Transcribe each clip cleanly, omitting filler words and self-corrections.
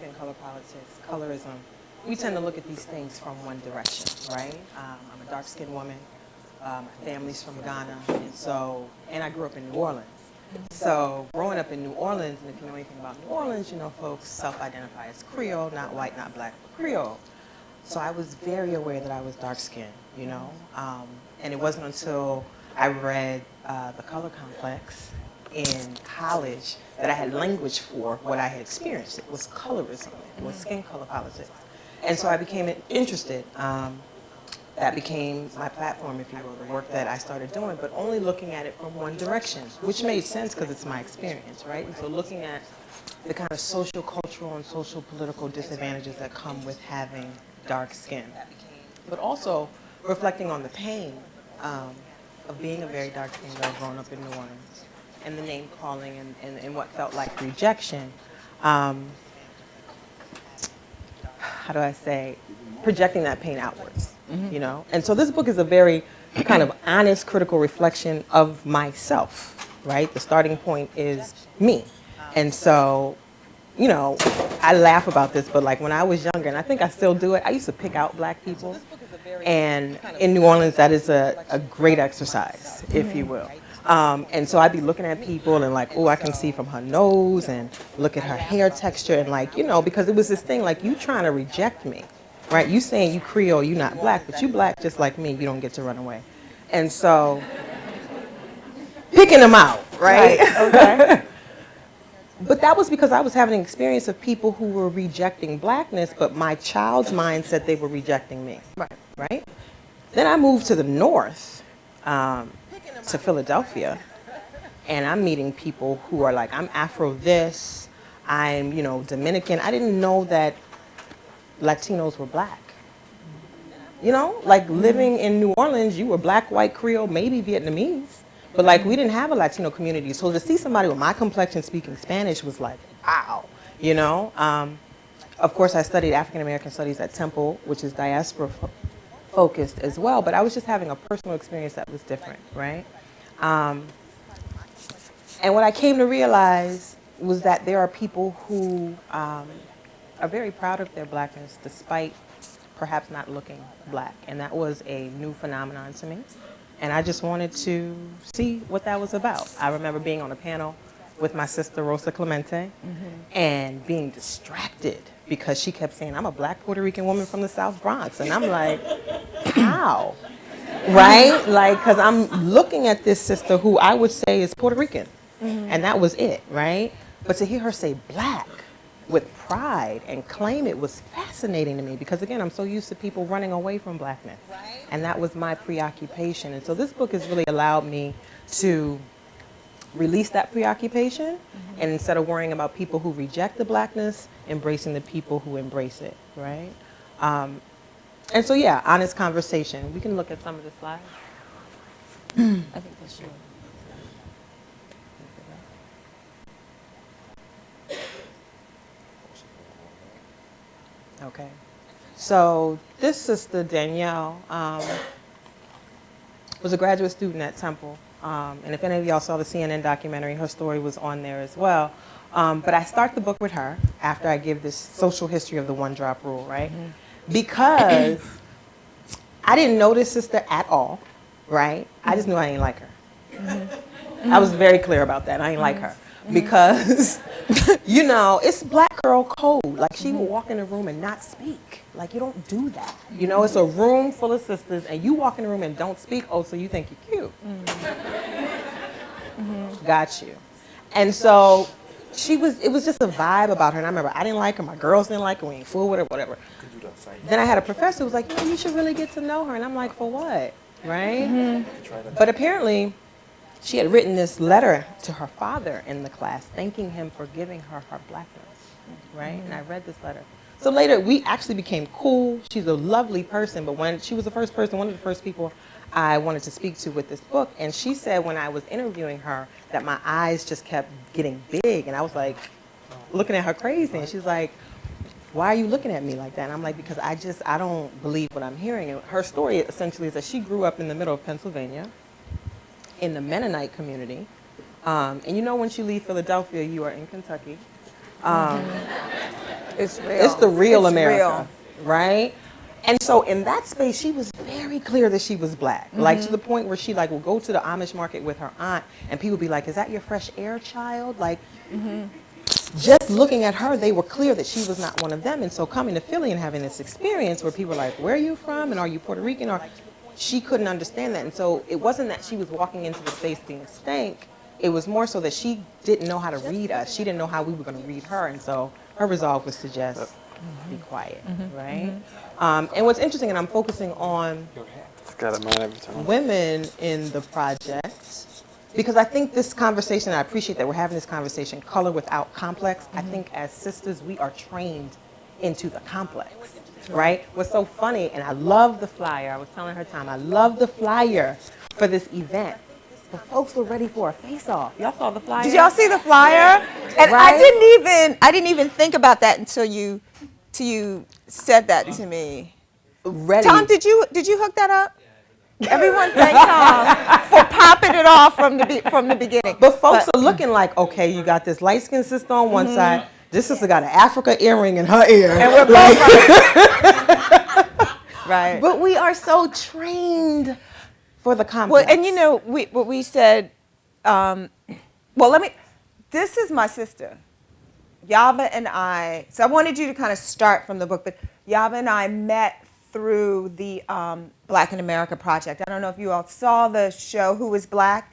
skin color politics, colorism, we tend to look at these things from one direction, right? I'm a dark-skinned woman. My family's from Ghana, and I grew up in New Orleans. So growing up in New Orleans, and if you know anything about New Orleans, you know folks self-identify as Creole, not white, not black, but Creole. So I was very aware that I was dark-skinned, you know? And it wasn't until I read The Color Complex in college that I had language for what I had experienced. It was colorism, it was skin color politics. And so I became interested. That became my platform, if you will, the work that I started doing, but only looking at it from one direction, which made sense because it's my experience, right? And so looking at the kind of social, cultural, and social political disadvantages that come with having dark skin, but also reflecting on the pain of being a very dark-skinned girl growing up in New Orleans, and the name calling and what felt like rejection. How do I say? Projecting that pain outwards, you know? And so this book is a very kind of honest, critical reflection of myself, right? The starting point is me. And so, you know, I laugh about this, but like when I was younger, and I think I still do it, I used to pick out black people. And in New Orleans, that is a great exercise, if you will. And so I'd be looking at people and like, oh, I can see from her nose and look at her hair texture and like, you know, because it was this thing like you trying to reject me, right? You saying you Creole, you not black, but you black just like me, you don't get to run away. And so picking them out, right? Okay. But that was because I was having an experience of people who were rejecting blackness, but my child's mind said they were rejecting me, right? Then I moved to the north, to Philadelphia, and I'm meeting people who are like, I'm Afro this, I'm, you know, Dominican. I didn't know that Latinos were black. You know, like living in New Orleans, you were black, white, Creole, maybe Vietnamese. But like we didn't have a Latino community. So to see somebody with my complexion speaking Spanish was like, wow, you know. Of course, I studied African American studies at Temple, which is diaspora focused as well. But I was just having a personal experience that was different, right? And what I came to realize was that there are people who are very proud of their blackness despite perhaps not looking black. And that was a new phenomenon to me. And I just wanted to see what that was about. I remember being on a panel with my sister, Rosa Clemente, and being distracted because she kept saying, I'm a black Puerto Rican woman from the South Bronx. And I'm like, how? Right? Like, because I'm looking at this sister who I would say is Puerto Rican. And that was it, right? But to hear her say black with pride and claim it was fascinating to me because, again, I'm so used to people running away from blackness. And that was my preoccupation. And so this book has really allowed me to release that preoccupation and instead of worrying about people who reject the blackness, embracing the people who embrace it, right? And so, yeah, honest conversation. We can look at some of the slides. I think that's true. Okay. So this sister, Danielle, was a graduate student at Temple. And if any of y'all saw the CNN documentary, her story was on there as well. But I start the book with her after I give this social history of the one-drop rule, right? Because I didn't know this sister at all, right? I just knew I didn't like her. I was very clear about that. I didn't like her. Because, you know, it's black girl code. Like, she would walk in the room and not speak. Like, you don't do that. You know, it's a room full of sisters, and you walk in the room and don't speak. Oh, so you think you're cute. Got you. And so it was just a vibe about her. And I remember I didn't like her. My girls didn't like her. We ain't fool with her, whatever. Then I had a professor who was like, you know, you should really get to know her. And I'm like, for what? Right? But apparently, she had written this letter to her father in the class, thanking him for giving her her blackness, right? And I read this letter. So later, we actually became cool. She's a lovely person, but when she was the first person, one of the first people I wanted to speak to with this book, and she said when I was interviewing her that my eyes just kept getting big, and I was like looking at her crazy, and she's like, why are you looking at me like that? And I'm like, because I don't believe what I'm hearing. And her story essentially is that she grew up in the middle of Pennsylvania, in the Mennonite community. And you know when you leave Philadelphia, you are in Kentucky. It's real. It's the real It's America, real. right? And so in that space, she was very clear that she was black, like to the point where she like will go to the Amish market with her aunt, and people be like, "Is that your fresh air child?" Like, just looking at her, they were clear that she was not one of them. And so coming to Philly and having this experience where people are like, "Where are you from? And are you Puerto Rican?" Or she couldn't understand that. And so it wasn't that she was walking into the space being stank. It was more so that she didn't know how to read us. She didn't know how we were going to read her. And so her resolve was to just be quiet, right? And what's interesting, and I'm focusing on It's got a mind every time. women in the project, because I think this conversation, I appreciate that we're having this conversation, color without complex. I think as sisters, we are trained into the complex, right? What's so funny, and I love the flyer, I was telling her time, I love the flyer for this event. But folks were ready for a face-off. Y'all saw the flyer? Did y'all see the flyer? And Right? I didn't even think about that until you said that to me. Ready. Tom, did you hook that up? Everyone thank Tom for popping it off from the beginning. But folks are looking like, okay, you got this light-skinned sister on one side, this sister got an Africa earring in her ear. And we're both right. But we are so trained for the complex. Well, and you know, what we said, this is my sister. Yaba and I, so I wanted you to kind of start from the book, but Yaba and I met through the Black in America Project. I don't know if you all saw the show Who is Black,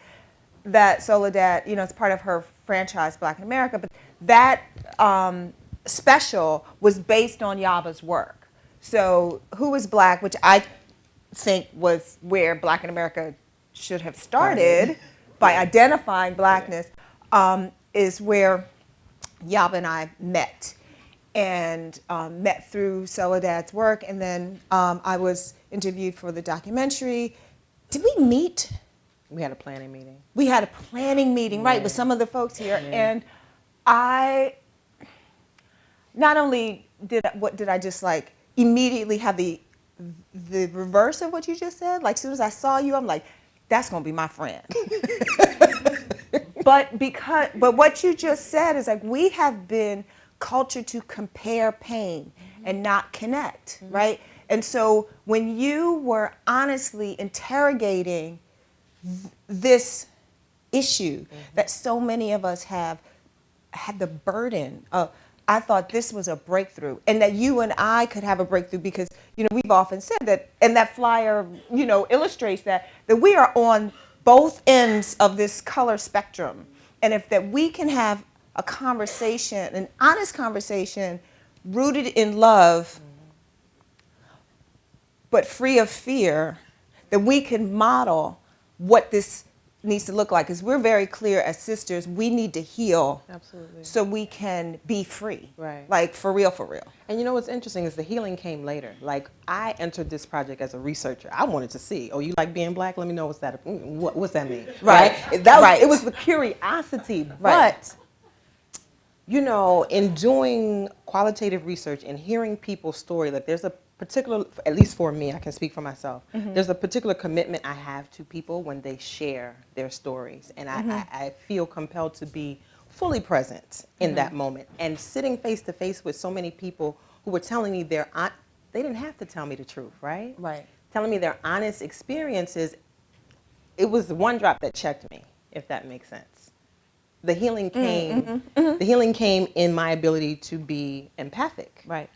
that Soledad, you know, it's part of her franchise Black in America, but that special was based on Yaba's work. So Who is Black, which I think was where Black in America should have started by identifying blackness, is where Yaba and I met, and met through Soledad's work, and then I was interviewed for the documentary. Did we meet? We had a planning meeting. We had a planning meeting, right, with some of the folks here, and I not only did I just like immediately have the reverse of what you just said. Like, as soon as I saw you, I'm like, that's gonna be my friend. But what you just said is like, we have been cultured to compare pain and not connect, right? And so when you were honestly interrogating this issue that so many of us have had the burden of, I thought this was a breakthrough, and that you and I could have a breakthrough because, you know, we've often said that, and that flyer, you know, illustrates that we are on both ends of this color spectrum. And if that we can have a conversation, an honest conversation rooted in love, but free of fear, that we can model what this needs to look like. Because we're very clear as sisters, we need to heal. Absolutely. So we can be free. Right. Like, for real, for real. And you know what's interesting is the healing came later. Like, I entered this project as a researcher. I wanted to see, oh, you like being black? Let me know what's that mean? Right. It was the curiosity. Right. But, you know, in doing qualitative research and hearing people's story, like there's a particular, at least for me, I can speak for myself, there's a particular commitment I have to people when they share their stories. And I feel compelled to be fully present in that moment. And sitting face to face with so many people who were telling me they didn't have to tell me the truth, right? Right. Telling me their honest experiences, it was the one drop that checked me, if that makes sense. The healing came, the healing came in my ability to be empathic. Right.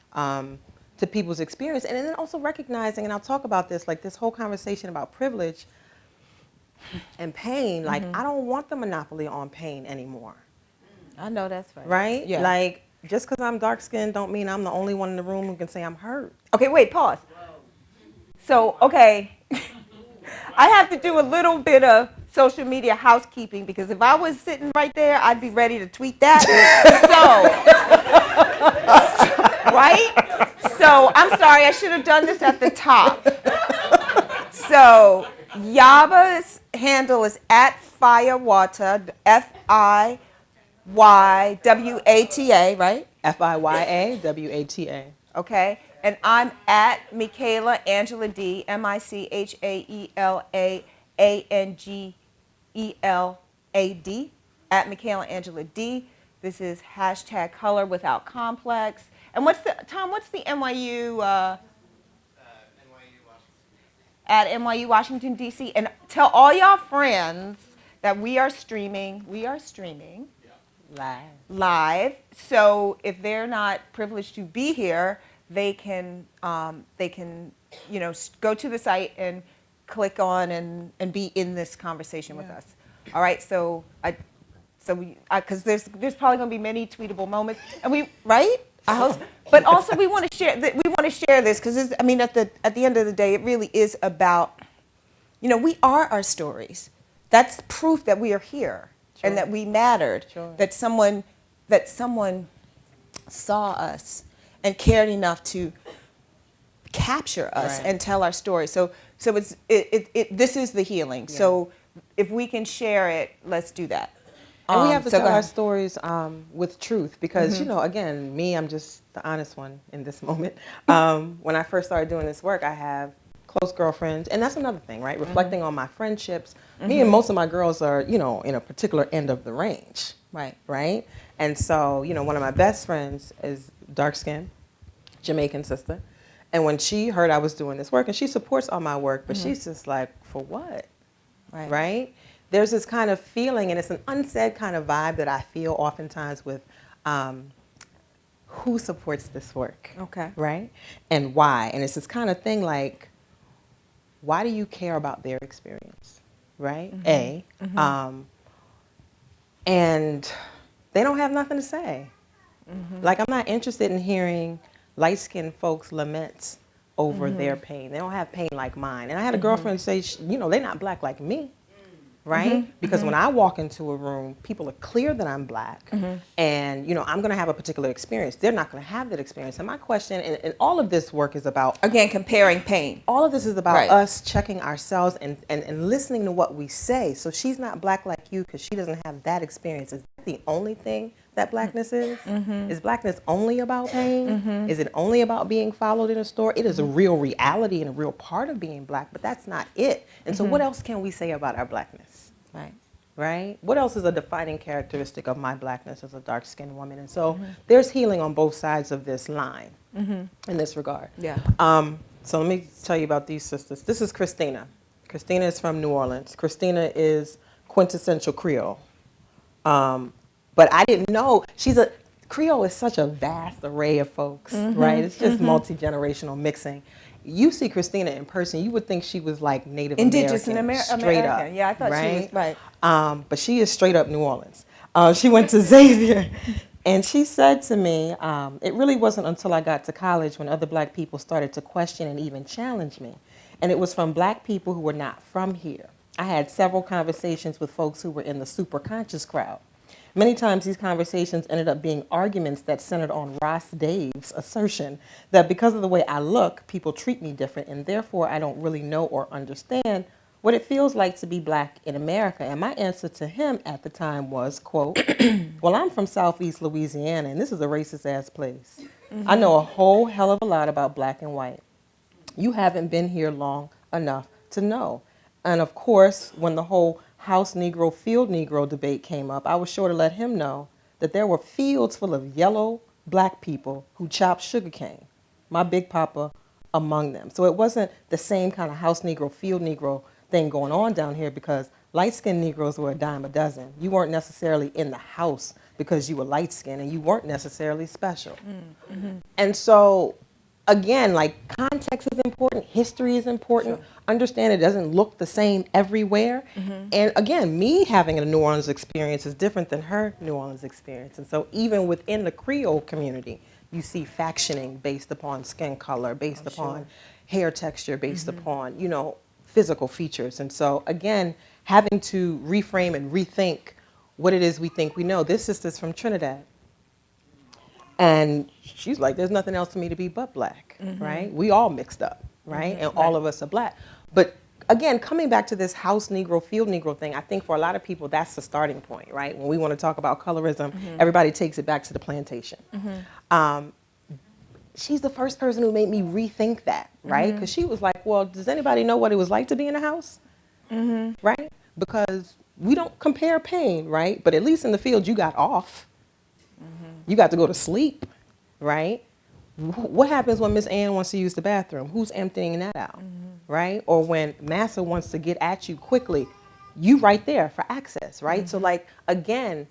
To people's experience, and then also recognizing, and I'll talk about this, like this whole conversation about privilege and pain, like I don't want the monopoly on pain anymore. I know that's right. Right? Yeah. Like, just because I'm dark-skinned don't mean I'm the only one in the room who can say I'm hurt. Okay, wait, pause. So, okay, I have to do a little bit of social media housekeeping, because if I was sitting right there, I'd be ready to tweet that. Right? So, I'm sorry, I should have done this at the top. So, Yaba's handle is @Fiyawata, FIYWATA, right? FIYAWATA. Okay, and I'm at Michaela Angela D, MICHAELAANGELAD, at Michaela Angela D. This is hashtag Color Without Complex. And what's the NYU at NYU Washington D.C. And tell all y'all friends that we are streaming. Live. So if they're not privileged to be here, they can go to the site and click on and be in this conversation with us. All right. So because there's probably going to be many tweetable moments, and I hope. But also we want to share this because at the end of the day, it really is about, we are our stories. That's proof that we are here. Sure. And that we mattered. Sure. That someone saw us and cared enough to capture us and tell our story. So this is the healing. Yeah. So if we can share it, let's do that. And we have to tell our stories with truth because, again, I'm just the honest one in this moment. When I first started doing this work, I have close girlfriends, and that's another thing, right? Reflecting on my friendships. Me and most of my girls are, in a particular end of the range. Right? And so, one of my best friends is dark-skinned, Jamaican sister. And when she heard I was doing this work, and she supports all my work, but she's just like, for what? Right? There's this kind of feeling, and it's an unsaid kind of vibe that I feel oftentimes with who supports this work. Okay. Right? And why? And it's this kind of thing like, why do you care about their experience? Right? And they don't have nothing to say. Like, I'm not interested in hearing light-skinned folks lament over their pain. They don't have pain like mine. And I had a girlfriend say, they're not black like me. Right? Because when I walk into a room, people are clear that I'm black and, I'm going to have a particular experience. They're not going to have that experience. And my question, and all of this work is about... Again, comparing pain. All of this is about us checking ourselves and listening to what we say. So she's not black like you because she doesn't have that experience. Is that the only thing that blackness is? Is blackness only about pain? Is it only about being followed in a store? It is a real reality and a real part of being black, but that's not it. And so what else can we say about our blackness? Right? What else is a defining characteristic of my blackness as a dark-skinned woman? And so there's healing on both sides of this line in this regard. Yeah. So let me tell you about these sisters. This is Christina. Christina is from New Orleans. Christina is quintessential Creole. But I didn't know Creole is such a vast array of folks, right? It's just multi-generational mixing. You see Christina in person, you would think she was like Native Indigenous American, straight American. up. Yeah, I thought she was, but she is straight up New Orleans. She went to Xavier, and she said to me, it really wasn't until I got to college when other black people started to question and even challenge me. And it was from black people who were not from here. I had several conversations with folks who were in the super conscious crowd. Many times these conversations ended up being arguments that centered on Ross Dave's assertion that because of the way I look, people treat me different, and therefore I don't really know or understand what it feels like to be black in America. And my answer to him at the time was, quote, well, I'm from Southeast Louisiana, and this is a racist-ass place. I know a whole hell of a lot about black and white. You haven't been here long enough to know. And of course, when the whole House Negro, Field Negro debate came up, I was sure to let him know that there were fields full of yellow black people who chopped sugarcane, my big papa among them. So it wasn't the same kind of House Negro, Field Negro thing going on down here because light-skinned Negroes were a dime a dozen. You weren't necessarily in the house because you were light-skinned, and you weren't necessarily special. And so, again, like, context is important, history is important. Sure. Understand it doesn't look the same everywhere. And again, me having a New Orleans experience is different than her New Orleans experience. And so even within the Creole community, you see factioning based upon skin color, based upon hair texture, based upon, physical features. And so again, having to reframe and rethink what it is we think we know. This sister's from Trinidad. And she's like, there's nothing else for me to be but black, right? We all mixed up, right? And all of us are black. But again, coming back to this House Negro, Field Negro thing, I think for a lot of people, that's the starting point, right? When we want to talk about colorism, everybody takes it back to the plantation. She's the first person who made me rethink that, right? Because she was like, well, does anybody know what it was like to be in a house? Right? Because we don't compare pain, right? But at least in the field, you got off. You got to go to sleep, right? What happens when Miss Ann wants to use the bathroom? Who's emptying that out, right? Or when Massa wants to get at you quickly, you right there for access, right? So like, again,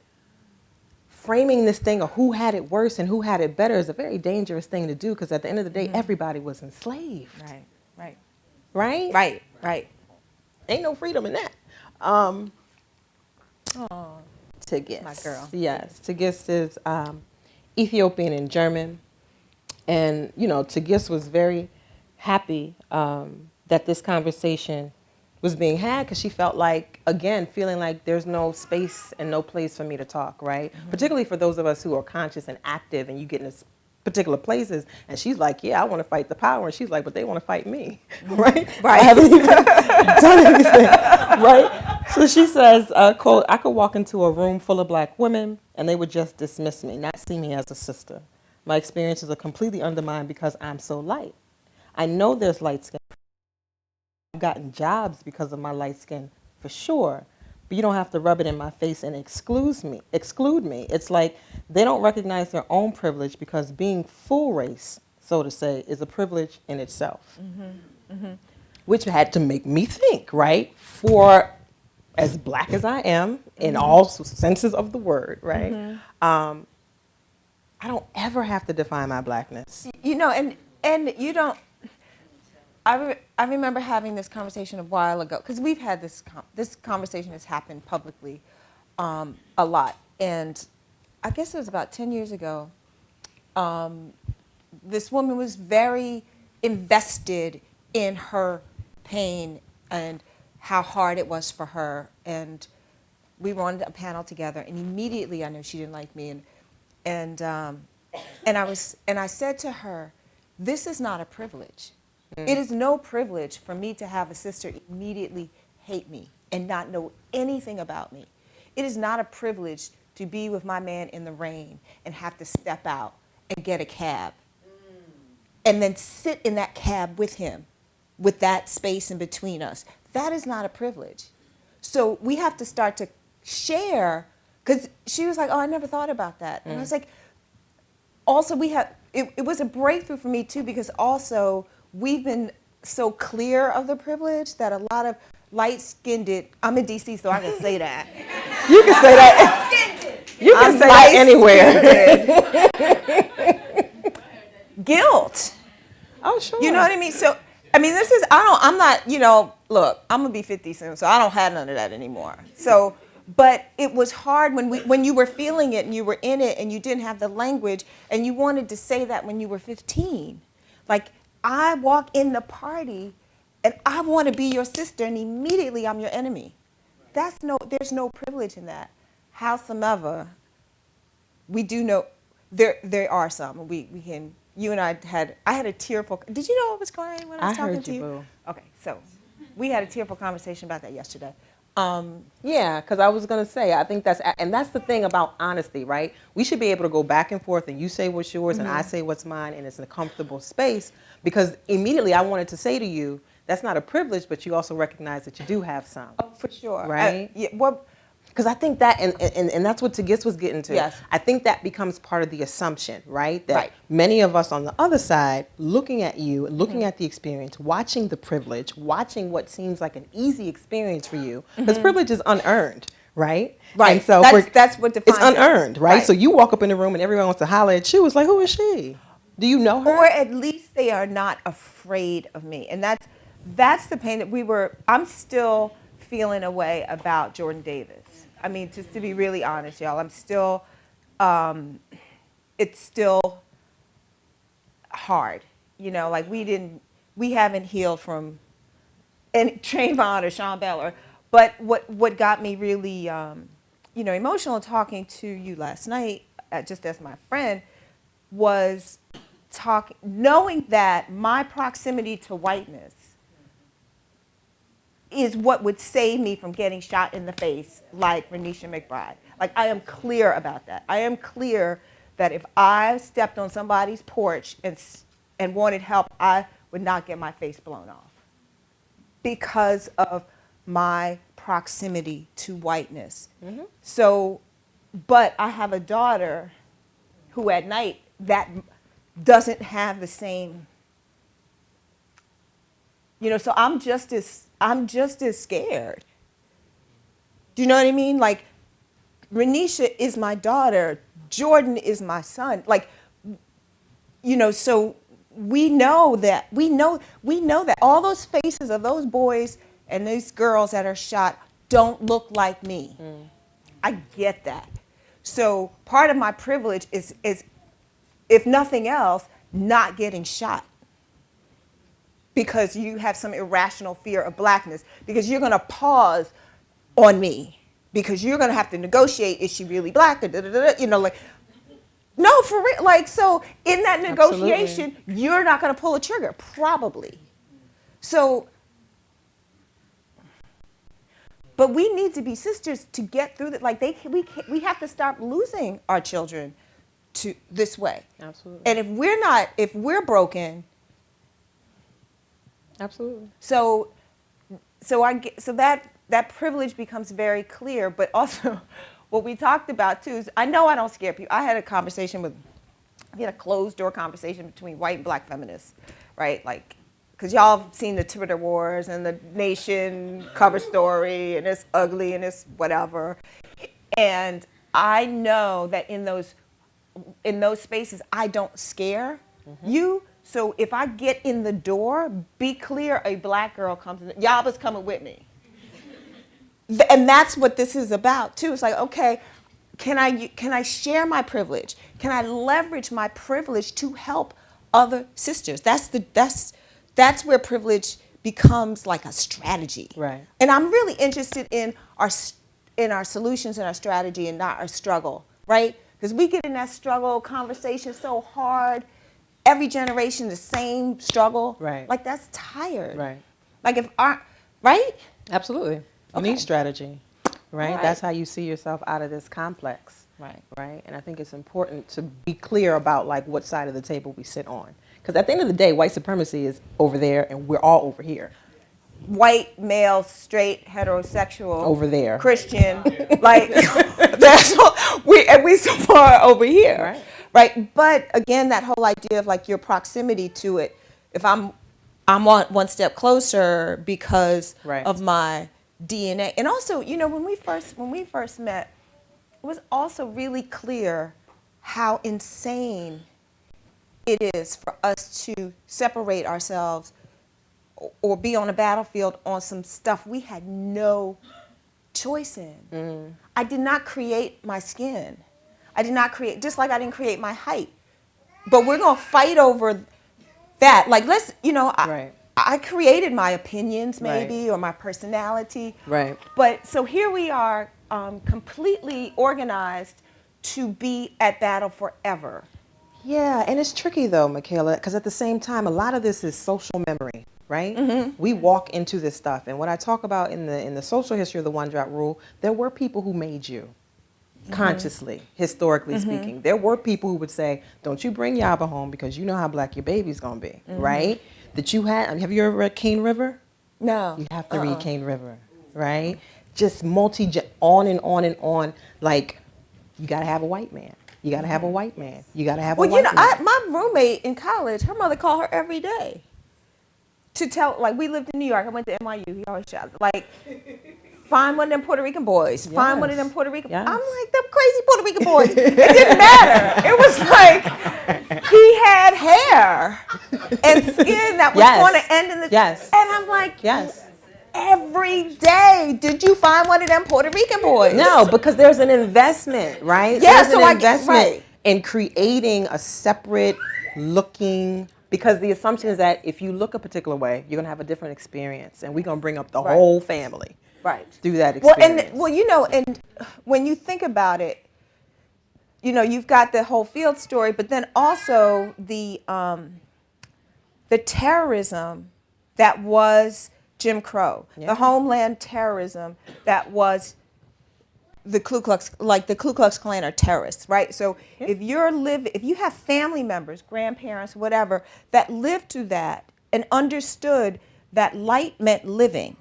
framing this thing of who had it worse and who had it better is a very dangerous thing to do, because at the end of the day, everybody was enslaved, Right. right? Right. Ain't no freedom in that. Tigist. My girl. Yes, Tigist is Ethiopian and German. And, you know, Tigist was very happy that this conversation was being had, because she felt like, again, feeling like there's no space and no place for me to talk, right? Particularly for those of us who are conscious and active and you get in this particular places. And she's like, yeah, I want to fight the power. And she's like, but they want to fight me, right? I haven't even done anything, right? So she says, quote, I could walk into a room full of black women and they would just dismiss me, not see me as a sister. My experiences are completely undermined because I'm so light. I know there's light skin. I've gotten jobs because of my light skin, for sure. But you don't have to rub it in my face and exclude me. It's like they don't recognize their own privilege, because being full race, so to say, is a privilege in itself. Which had to make me think, right? For as black as I am, in all senses of the word, right? I don't ever have to define my blackness. You know, and you don't. I remember having this conversation a while ago, because we've had this conversation has happened publicly a lot, and I guess it was about 10 years ago. This woman was very invested in her pain and how hard it was for her, and we were on a panel together, and immediately I knew she didn't like me, and I said to her, this is not a privilege. It is no privilege for me to have a sister immediately hate me and not know anything about me. It is not a privilege to be with my man in the rain and have to step out and get a cab and then sit in that cab with him, with that space in between us. That is not a privilege. So we have to start to share, because she was like, oh, I never thought about that. And I was like, also it was a breakthrough for me too, because also we've been so clear of the privilege that a lot of light-skinned, I'm in DC, so I can say that. You can say that. You can say that anywhere. Guilt. Oh, sure. You know what I mean? So, I mean, I'm not, you know, look, I'm going to be 50 soon, so I don't have none of that anymore. So, but it was hard when you were feeling it and you were in it and you didn't have the language and you wanted to say that when you were 15. Like, I walk in the party and I want to be your sister and immediately I'm your enemy. There's no privilege in that. Howsoever, we do know there are some. You and I had a tearful, did you know I was crying when I was talking to you? Boo. Okay, so we had a tearful conversation about that yesterday. Yeah, because I was going to say, I think that's the thing about honesty, right? We should be able to go back and forth and you say what's yours and I say what's mine, and it's in a comfortable space, because immediately I wanted to say to you, that's not a privilege, but you also recognize that you do have some. Oh, for sure. Right? Yeah, well, because I think that, and that's what Tigist was getting to. Yes. I think that becomes part of the assumption, right? That Right. many of us on the other side, looking at you, looking at the experience, watching the privilege, watching what seems like an easy experience for you, because privilege is unearned, right? Right. And so That's what defines it's unearned, right? Right. So you walk up in the room and everyone wants to holler at you. It's like, who is she? Do you know her? or at least they are not afraid of me. And that's the pain that I'm still feeling a way about Jordan Davis. I mean, just to be really honest, y'all, I'm still, it's still hard. You know, like we haven't healed from Trayvon or Sean Bell, but what got me really, emotional talking to you last night, just as my friend, was knowing that my proximity to whiteness is what would save me from getting shot in the face like Renisha McBride. Like, I am clear about that. I am clear that if I stepped on somebody's porch and wanted help, I would not get my face blown off because of my proximity to whiteness. So, but I have a daughter who at night that doesn't have the same, so I'm just as scared. Do you know what I mean? Like, Renisha is my daughter, Jordan is my son. Like, so we know that all those faces of those boys and these girls that are shot don't look like me. I get that. So part of my privilege is, if nothing else, not getting shot. Because you have some irrational fear of blackness. Because you're going to pause on me. Because you're going to have to negotiate, is she really black? No, for real. Like, so in that negotiation, you're not going to pull a trigger, probably. So, but we need to be sisters to get through that. Like, we have to stop losing our children to this way. Absolutely. And if we're broken. Absolutely. So that privilege becomes very clear, but also what we talked about too is, I know I don't scare people. I had a closed door conversation between white and black feminists, right? Like, because y'all have seen the Twitter wars and the Nation cover story, and it's ugly and it's whatever. And I know that in those spaces, I don't scare you. So if I get in the door, be clear a black girl comes in. Yaba's coming with me. And that's what this is about too. It's like, okay, can I share my privilege? Can I leverage my privilege to help other sisters? That's where privilege becomes like a strategy. Right. And I'm really interested in our solutions and our strategy, and not our struggle, right? Because we get in that struggle conversation so hard. Every generation, the same struggle. Right. Like, that's tired. Right. Like, right? Absolutely. You need strategy, right? That's how you see yourself out of this complex. Right. Right. And I think it's important to be clear about like what side of the table we sit on. Because at the end of the day, white supremacy is over there and we're all over here. White, male, straight, heterosexual. Over there. Christian. Like, that's all, we so far over here. Right. Right. But again, that whole idea of like your proximity to it, if I'm on one step closer because of my DNA. And also, when we first met, it was also really clear how insane it is for us to separate ourselves or be on a battlefield on some stuff we had no choice in. I did not create my skin. I did not create, just like I didn't create my height. But we're going to fight over that. Like, I created my opinions maybe, or my personality. Right. But so here we are, completely organized to be at battle forever. Yeah, and it's tricky though, Michaela, because at the same time, a lot of this is social memory, right? We walk into this stuff, and what I talk about in the social history of the one drop rule, there were people who made you. Consciously, historically speaking. There were people who would say, don't you bring Yaba home because you know how black your baby's going to be, right? That you have you ever read Cane River? No. You have to read Cane River, right? Just on and on and on. Like, you got to have a white man. You got to have a white man. You got to have a white man. My roommate in college, her mother called her every day to tell, like, we lived in New York. I went to NYU. He always shouted, like, find one of them Puerto Rican boys. Yes. Find one of them Puerto Rican. Yes. I'm like, them crazy Puerto Rican boys. It didn't matter. It was like he had hair and skin that was going to end in the. Yes. And I'm like, yes. Every day, did you find one of them Puerto Rican boys? No, because there's an investment, right? Yeah, there's an investment in creating a separate looking. Because the assumption is that if you look a particular way, you're going to have a different experience, and we're going to bring up the whole family. Right. Through that experience. And when you think about it, you've got the whole field story, but then also the terrorism that was Jim Crow, the homeland terrorism that was the Ku Klux Klan are terrorists, right? So if you have family members, grandparents, whatever, that lived through that and understood that light meant living.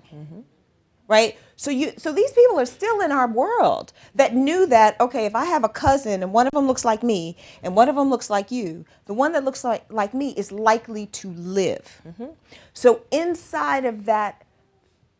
Right? So these people are still in our world that knew that, okay, if I have a cousin and one of them looks like me and one of them looks like you, the one that looks like me is likely to live. So inside of that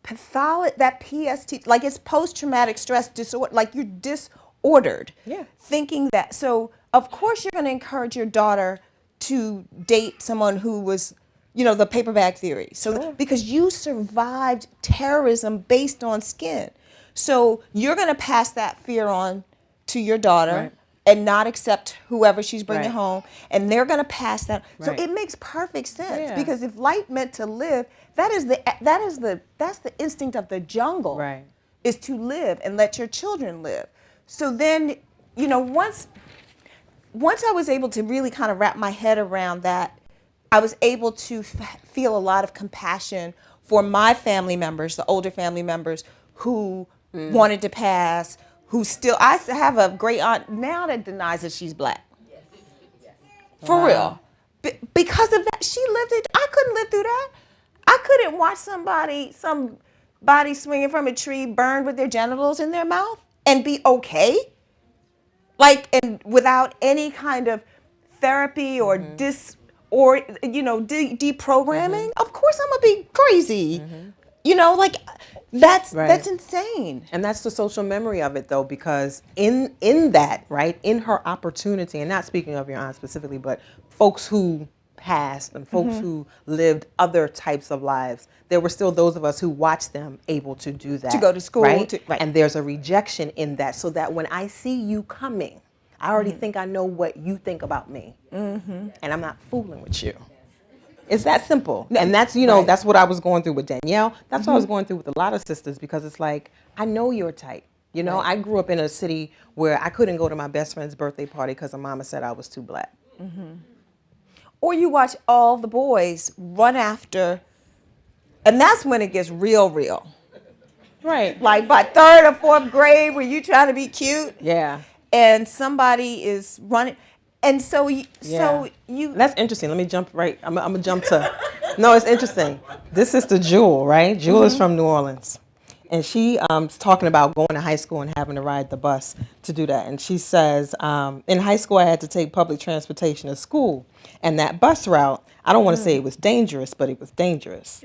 that PST, like it's post-traumatic stress disorder, like you're disordered. Yeah. Thinking that, so of course you're going to encourage your daughter to date someone who was, the paper bag theory. So Sure. because you survived terrorism based on skin. So you're going to pass that fear on to your daughter. Right. And not accept whoever she's bringing Right. home, and they're going to pass that. So Right. it makes perfect sense Yeah. because if life meant to live, that's the instinct of the jungle, Right. is to live and let your children live. So then, once I was able to really kind of wrap my head around that, I was able to feel a lot of compassion for my family members, the older family members who wanted to pass. I have a great aunt now that denies that she's black. For real. Because of that, she lived it. I couldn't live through that. I couldn't watch somebody swinging from a tree burned with their genitals in their mouth and be okay. And without any kind of therapy or deprogramming. Of course I'm gonna be crazy. That's Right. insane. And that's the social memory of it, though, because in that, right, in her opportunity, and not speaking of your aunt specifically, but folks who passed and folks who lived other types of lives, there were still those of us who watched them able to do that. To go to school, right? right. And there's a rejection in that, so that when I see you coming, I already think I know what you think about me. And I'm not fooling with you. It's that simple. And that's, Right. that's what I was going through with Danielle. That's what I was going through with a lot of sisters, because it's like, I know your type. Right. I grew up in a city where I couldn't go to my best friend's birthday party because her mama said I was too black. Or you watch all the boys run after, and that's when it gets real. Right. Like by third or fourth grade, where you trying to be cute, Yeah. and somebody is running, and so you. That's interesting. Let me jump right. I'm gonna jump to. No, it's interesting. This is the Jewel, right? Jewel is from New Orleans, and she is talking about going to high school and having to ride the bus to do that. And she says, in high school, I had to take public transportation to school, and that bus route. I don't want to say it was dangerous, but it was dangerous.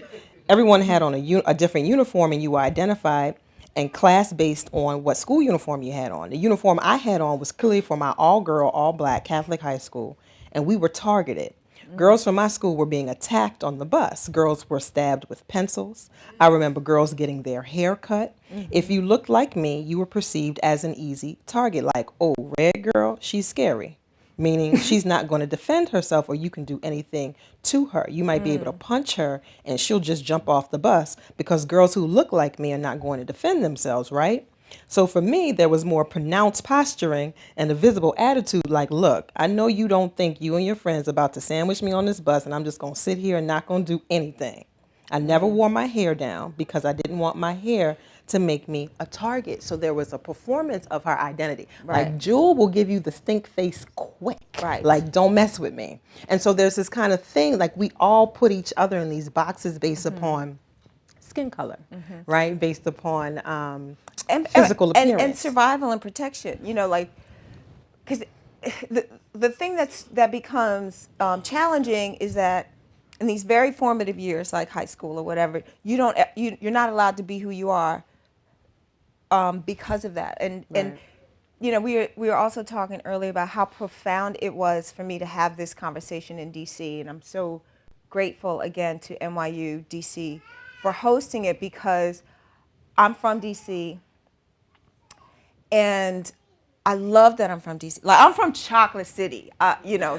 Everyone had on a different uniform, and you were identified and class based on what school uniform you had on. The uniform I had on was clearly for my all-girl, all-black Catholic high school, and we were targeted. Girls from my school were being attacked on the bus. Girls were stabbed with pencils. I remember girls getting their hair cut. If you looked like me, you were perceived as an easy target, like, oh, red girl, she's scary. Meaning she's not going to defend herself, or you can do anything to her. You might be able to punch her and she'll just jump off the bus, because girls who look like me are not going to defend themselves, right? So for me, there was more pronounced posturing and a visible attitude like, look, I know you don't think you and your friends are about to sandwich me on this bus and I'm just going to sit here and not going to do anything. I never wore my hair down because I didn't want my hair to make me a target. So there was a performance of her identity. Right. Like, Jewel will give you the stink face quick. Right. Like, don't mess with me. And so there's this kind of thing, like we all put each other in these boxes based upon skin color, right? Based upon physical appearance. and survival and protection. Because the thing that becomes challenging is that in these very formative years, like high school or whatever, you're not allowed to be who you are because of that. And we were also talking earlier about how profound it was for me to have this conversation in DC, and I'm so grateful again to NYU DC for hosting it, because I'm from DC, and I love that I'm from DC. Like, I'm from Chocolate City,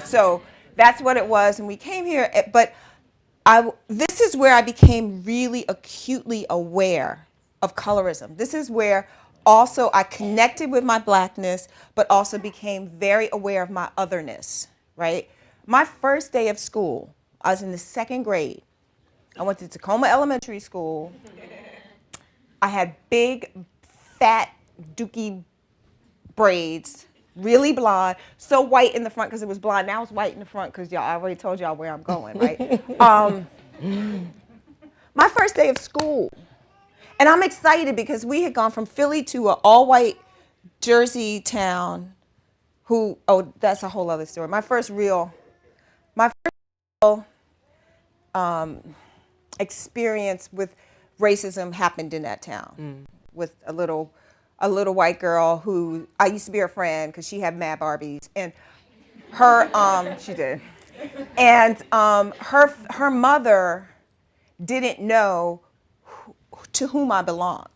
so that's what it was. And we came here, but this is where I became really acutely aware of colorism. This is where also I connected with my blackness, but also became very aware of my otherness, right? My first day of school, I was in the second grade. I went to Tacoma Elementary School. I had big, fat, dookie braids, really blonde, so white in the front because it was blonde. Now it's white in the front because I already told y'all where I'm going, right? My first day of school. And I'm excited because we had gone from Philly to an all-white Jersey town that's a whole other story. My first real experience with racism happened in that town with a little white girl who I used to be her friend because she had mad Barbies, and she did, and her mother didn't know to whom I belonged.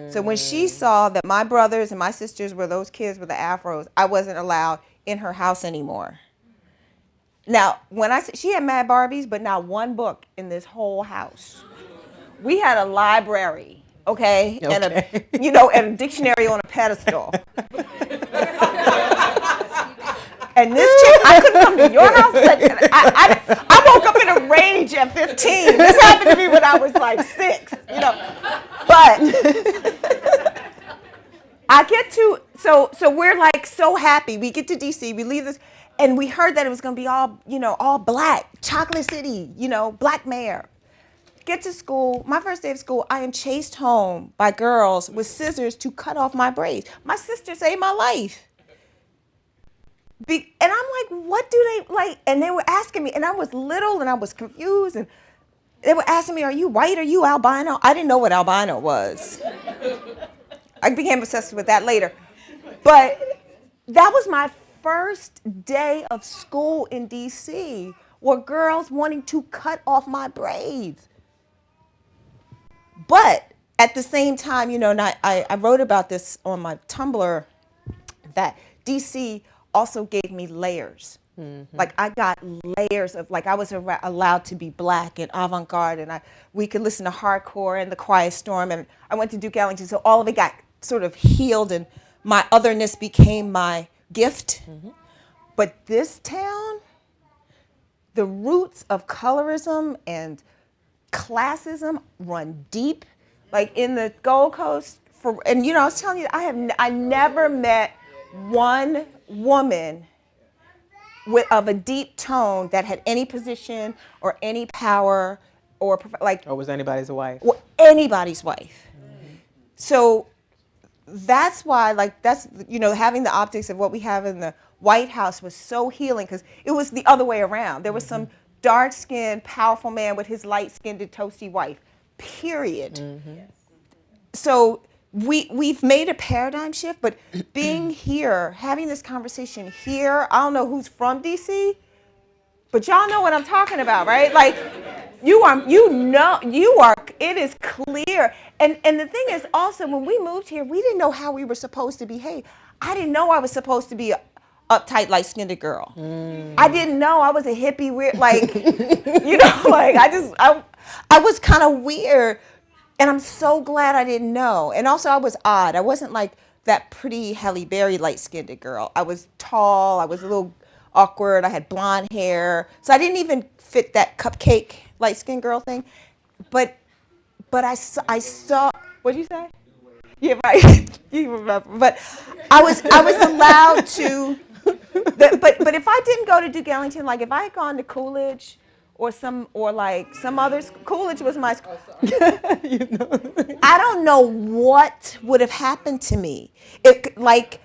So when she saw that my brothers and my sisters were those kids with the afros, I wasn't allowed in her house anymore. Now, when I said she had mad Barbies, but not one book in this whole house. We had a library, okay? And a dictionary on a pedestal. And this chick, I couldn't come to your house. I woke up in a rage at 15. This happened to me when I was like 6, But I get to, so we're like so happy. We get to DC, we leave this, and we heard that it was going to be all black, Chocolate City, black mayor. Get to school, my first day of school, I am chased home by girls with scissors to cut off my braids. My sister saved my life. And I'm like, what do they like? And they were asking me, and I was little and I was confused, and they were asking me, are you white? Are you albino? I didn't know what albino was. I became obsessed with that later. But that was my first day of school in DC, were girls wanting to cut off my braids. But at the same time, and I wrote about this on my Tumblr, that DC also gave me layers. Mm-hmm. Like I got layers of, like I was allowed to be black and avant-garde, and we could listen to hardcore and The Quiet Storm, and I went to Duke Ellington, so all of it got sort of healed and my otherness became my gift. Mm-hmm. But this town, the roots of colorism and classism run deep, like in the Gold Coast. And I was telling you, I never met one woman of a deep tone that had any position or any power or was anybody's wife. Or anybody's wife. Mm-hmm. So that's why, having the optics of what we have in the White House was so healing, because it was the other way around. There was some dark-skinned, powerful man with his light-skinned, toasty wife, period. Mm-hmm. So we've made a paradigm shift, but being here, having this conversation here, I don't know who's from DC, but y'all know what I'm talking about, right? Like, it is clear. And the thing is also, when we moved here, we didn't know how we were supposed to behave. I didn't know I was supposed to be a uptight, light-skinned girl. Mm. I didn't know I was a hippie, weird, I was kind of weird. And I'm so glad I didn't know. And also I was odd. I wasn't like that pretty Halle Berry light-skinned girl. I was tall, I was a little awkward, I had blonde hair. So I didn't even fit that cupcake light-skinned girl thing. But I saw, what'd you say? Yeah, right. You remember. But I was allowed to, but if I didn't go to Duke Ellington, like if I had gone to Coolidge, or some others. Coolidge was my school. I don't know what would have happened to me. Like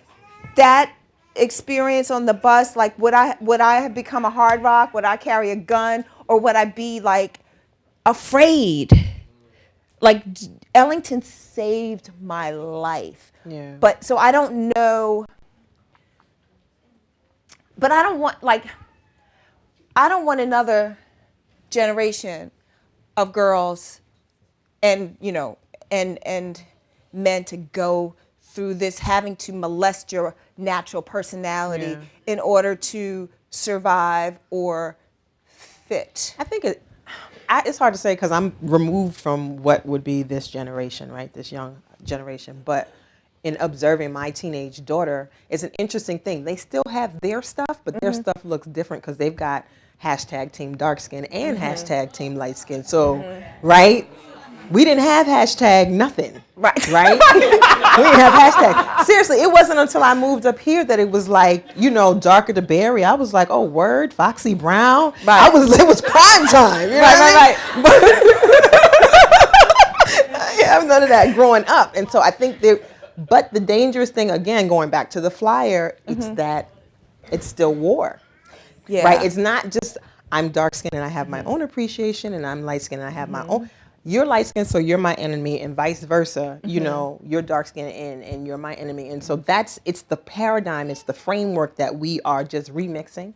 that experience on the bus, like would I have become a hard rock? Would I carry a gun? Or would I be like afraid? Like Ellington saved my life. Yeah. But so I don't know. But I don't want another generation of girls and men to go through this, having to molest your natural personality in order to survive or fit. I think it's hard to say because I'm removed from what would be this generation, right? This young generation. But in observing my teenage daughter, it's an interesting thing. They still have their stuff, but their stuff looks different because they've got hashtag team dark skin and hashtag team light skin. So, right? We didn't have hashtag nothing. Right? We didn't have hashtag. Seriously, it wasn't until I moved up here that it was like, darker to berry. I was like, oh, word, Foxy Brown. Right. It was prime time. Right. have none of that growing up. And so I think but the dangerous thing, again, going back to the flyer, it's that it's still war. Yeah. Right? It's not just I'm dark skinned and I have my own appreciation and I'm light skinned and I have my own. You're light skinned, so you're my enemy, and vice versa. You know, you're dark skinned and you're my enemy. And so it's the paradigm, it's the framework that we are just remixing.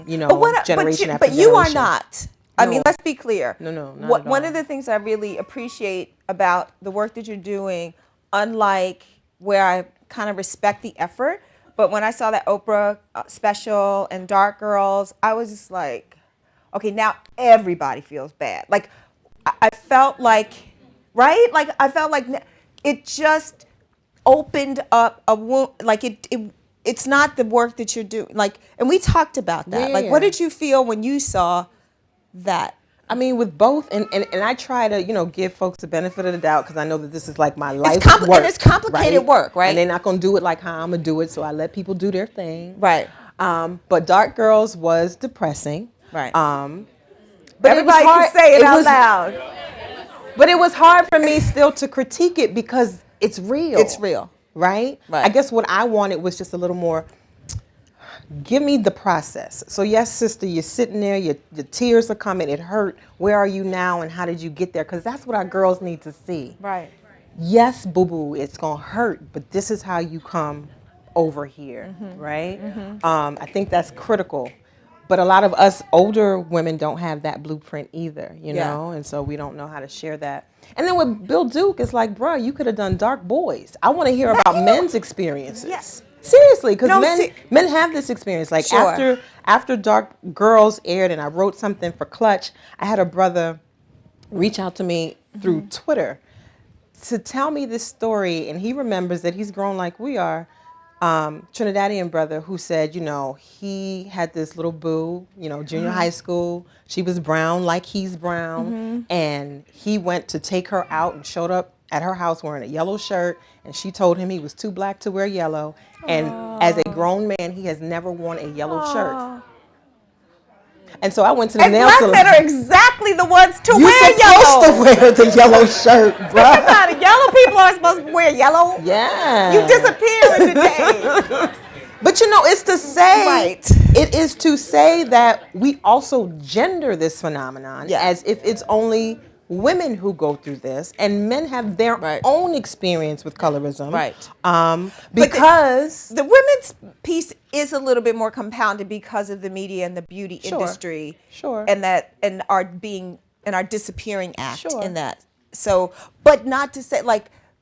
You know, generation after but you are generation. not. I mean, No. let's be clear. No, not at One all. of the things I really appreciate about the work that you're doing, unlike where I kind of respect the effort, but when I saw that Oprah special and Dark Girls, I was just like, okay, now everybody feels bad. Like, I felt like, right? Like, I felt like it just opened up a wound. Like, it's not the work that you're doing. Like, and we talked about that. Like, what Yeah. did you feel when you saw that? I mean, with both, and I try to, give folks the benefit of the doubt because I know that this is like my life work. And it's complicated work, right? And they're not going to do it like how I'm going to do it, so I let people do their thing. Right. But Dark Girls was depressing. Right. But Everybody it was hard. can say it out was, loud. But it was hard for me still to critique it because it's real. It's real. Right? Right. I guess what I wanted was just a little more, give me the process. So yes, sister, you're sitting there, your tears are coming, it hurt. Where are you now and how did you get there? Because that's what our girls need to see. Right. Yes, boo-boo, it's going to hurt, but this is how you come over here, right? I think that's critical. But a lot of us older women don't have that blueprint either, you Yeah. know? And so we don't know how to share that. And then with Bill Duke, it's like, bruh, you could have done Dark Boys. I want to hear about men's experiences. Yes. Seriously, because No, men have this experience. Like Sure. after Dark Girls aired and I wrote something for Clutch, I had a brother reach out to me through Twitter to tell me this story, and he remembers that he's grown like we are. Trinidadian brother who said, he had this little boo, junior high school. She was brown like he's brown. And he went to take her out and showed up at her house wearing a yellow shirt. And she told him he was too black to wear yellow. And as a grown man, he has never worn a yellow shirt. And so I went to the And nail black salon. men are exactly the ones to You're wear yellow. supposed to wear the yellow shirt, bruh. Not yellow people are supposed to wear yellow. Yeah. You disappear in the day. But it's to say, Right. It is to say that we also gender this phenomenon Yeah. as if it's only women who go through this, and men have their Right. own experience with colorism. Right. Because The women's piece is a little bit more compounded because of the media and the beauty Sure. industry. Sure. And our disappearing act Sure. in that. So, but not to say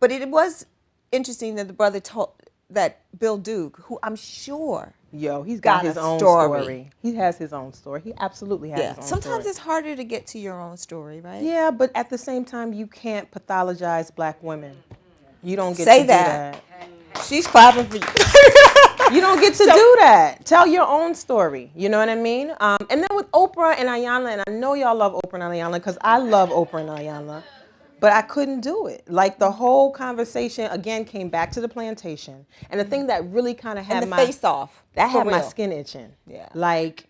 but it was interesting that the brother told that Bill Duke, who I'm sure he's got got his a own story. story. He has his own story. He absolutely has his own Sometimes story. it's harder to get to your own story, right? Yeah, but at the same time, you can't pathologize black women. You don't get Say to that. do that. She's clapping for you. You don't get to do that. Tell your own story. You know what I mean? And then with Oprah and Iyanla, and I know y'all love Oprah and Iyanla because I love Oprah and Iyanla, but I couldn't do it. Like the whole conversation again came back to the plantation, and the thing that really kind of had And the my face off. that for had my real. skin itching. Yeah. Like,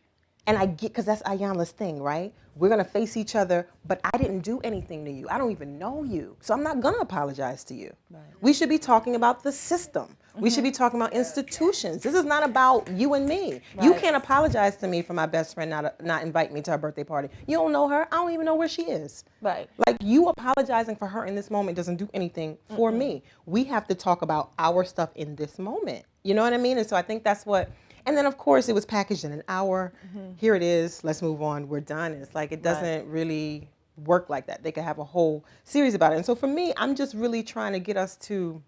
and I get, because that's Ayanla's thing, right? We're going to face each other, but I didn't do anything to you. I don't even know you. So I'm not going to apologize to you. Right. We should be talking about the system. We should be talking about institutions. This is not about you and me. You Right. can't apologize to me for my best friend not inviting me to her birthday party. You don't know her. I don't even know where she is. Right. Like, you apologizing for her in this moment doesn't do anything for me. We have to talk about our stuff in this moment. You know what I mean? And so I think that's what, and then of course it was packaged in an hour. Here it is. Let's move on. We're done. And it's like, it doesn't really work like that. They could have a whole series about it. And so for me, I'm just really trying to get us to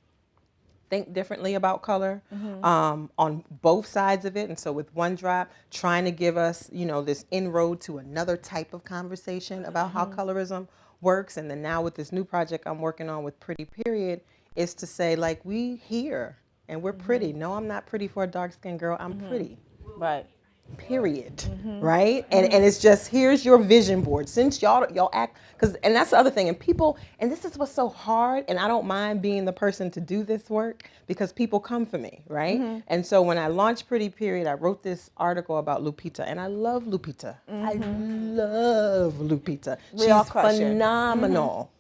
think differently about color on both sides of it. And so with One Drop, trying to give us, this inroad to another type of conversation about how colorism works. And then now with this new project I'm working on with Pretty Period, is to say, like, we here and we're pretty. No, I'm not pretty for a dark-skinned girl. I'm pretty. Right. Period. Right? And it's just, here's your vision board. Since y'all act, and that's the other thing. And people, and this is what's so hard, and I don't mind being the person to do this work because people come for me, right? And so when I launched Pretty Period, I wrote this article about Lupita, and I love Lupita. I love Lupita. We all She's crush her. phenomenal.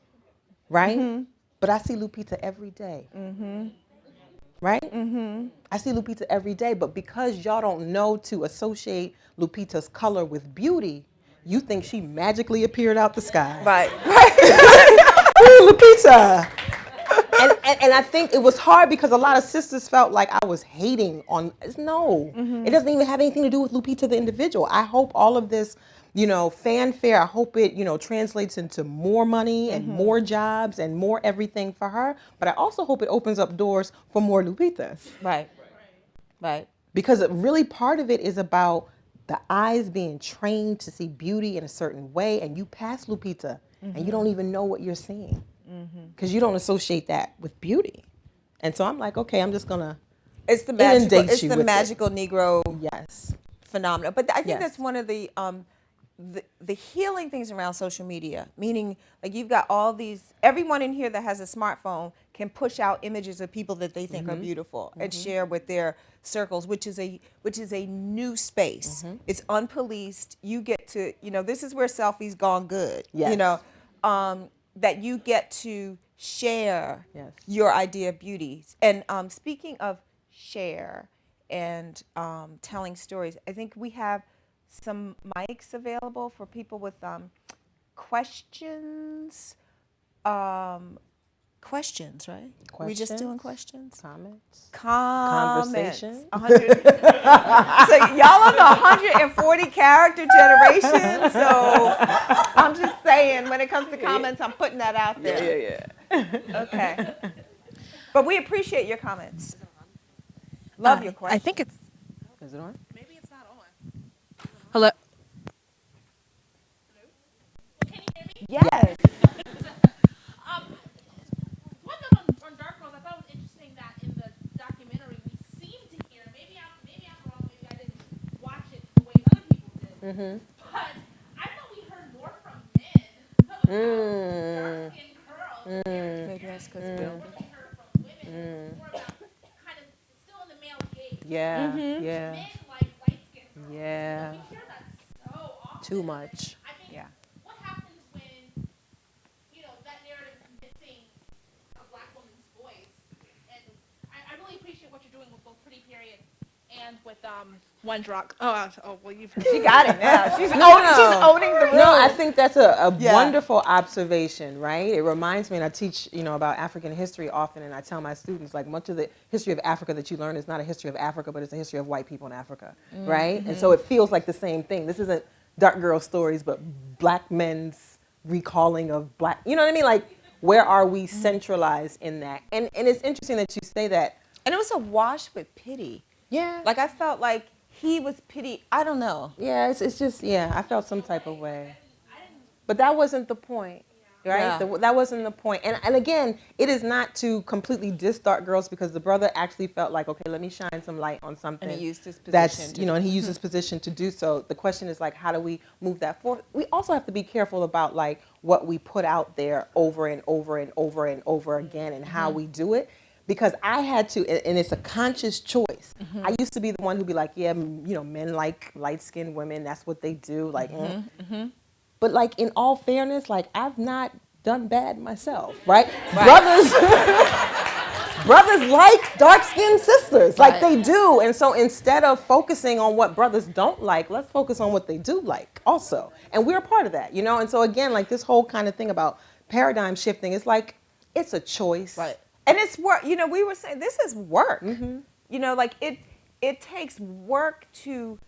Right? but I see Lupita every day. Right? I see Lupita every day, but because y'all don't know to associate Lupita's color with beauty, you think she magically appeared out the sky. Right. Ooh, Lupita. And I think it was hard because a lot of sisters felt like I was hating on. No, it doesn't even have anything to do with Lupita the individual. I hope all of this, fanfare. I hope it, translates into more money and more jobs and more everything for her. But I also hope it opens up doors for more Lupitas. Right. Right. Because really part of it is about the eyes being trained to see beauty in a certain way, and you pass Lupita and you don't even know what you're seeing because you don't associate that with beauty. And so I'm like, okay, I'm just gonna It's the magical. inundate It's you the with it. magical Negro Yes. phenomenon. But I think Yes. that's one of the healing things around social media. Meaning, like you've got all these. Everyone in here that has a smartphone can push out images of people that they think are beautiful and share with their circles, which is a new space. It's unpoliced. You get to, this is where selfies gone good. Yes. That you get to share Yes. your idea of beauty. And speaking of share and telling stories, I think we have some mics available for people with questions. Questions, right? We just doing questions? Comments. Comments. Conversation. 100. So y'all on the 140 character generation. So I'm just saying, when it comes to comments, I'm putting that out there. Yeah. Okay. But we appreciate your comments. Love your questions. I think it's. Is it on? Maybe it's not on. Hello. Can you hear me? Yes. One note on Dark Girls, I thought it was interesting that in the documentary we seem to hear, maybe I'm wrong, maybe I didn't watch it the way other people did, but I thought we heard more from men about dark-skinned girls. Maybe that's because Bill. What we heard from women was more about kind of still in the male gaze. Yeah. Yeah. Men like light-skinned girls. Yeah. We hear that so often. Too much. I mean, Yeah. what happens when, that narrative is missing a black woman's voice? And I really appreciate what you're doing with both Pretty Period and with One Rock. Oh, well, you've She got it now. She's No. owning the room. No, I think that's a Yeah. wonderful observation, right? It reminds me, and I teach, about African history often, and I tell my students, like, much of the history of Africa that you learn is not a history of Africa, but it's a history of white people in Africa, right? And so it feels like the same thing. This isn't dark girl stories, but black men's recalling of black, you know what I mean? Like, where are we centralized in that? And it's interesting that you say that. And it was a wash with pity. Yeah. Like I felt like he was pity. I don't know. Yeah, it's just, I felt some type of way. But that wasn't the point, right? Yeah. That wasn't the point. And again, it is not to completely diss Dark Girls because the brother actually felt like, okay, let me shine some light on something. And he used his position. That's, and he used his position to do so. The question is, like, how do we move that forward? We also have to be careful about, like, what we put out there over and over and over and over again and how we do it. Because I had to, and it's a conscious choice. I used to be the one who'd be like, yeah, men like light-skinned women. That's what they do. Like, But, like, in all fairness, like, I've not done bad myself, right? Brothers like dark-skinned sisters, like they do. And so instead of focusing on what brothers don't like, let's focus on what they do like also. And we're a part of that, And so again, like this whole kind of thing about paradigm shifting, it's like, it's a choice. Right. And it's work. We were saying this is work. Like it takes work to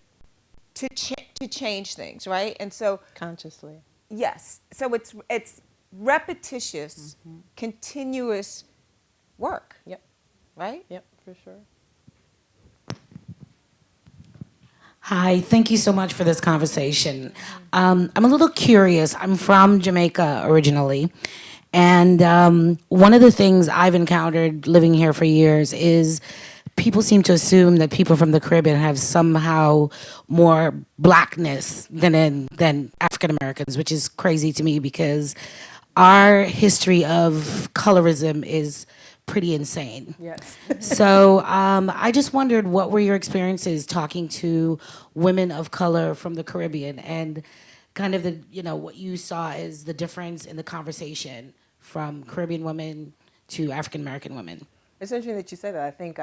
change things, right? And so Consciously. yes, so it's repetitious, continuous work. Yep. Right? Yep, for sure. Hi, thank you so much for this conversation. I'm a little curious. I'm from Jamaica originally. And one of the things I've encountered living here for years is people seem to assume that people from the Caribbean have somehow more blackness than African Americans, which is crazy to me because our history of colorism is pretty insane. Yes. So I just wondered, what were your experiences talking to women of color from the Caribbean and kind of what you saw as the difference in the conversation from Caribbean women to African American women? It's interesting that you say that. I think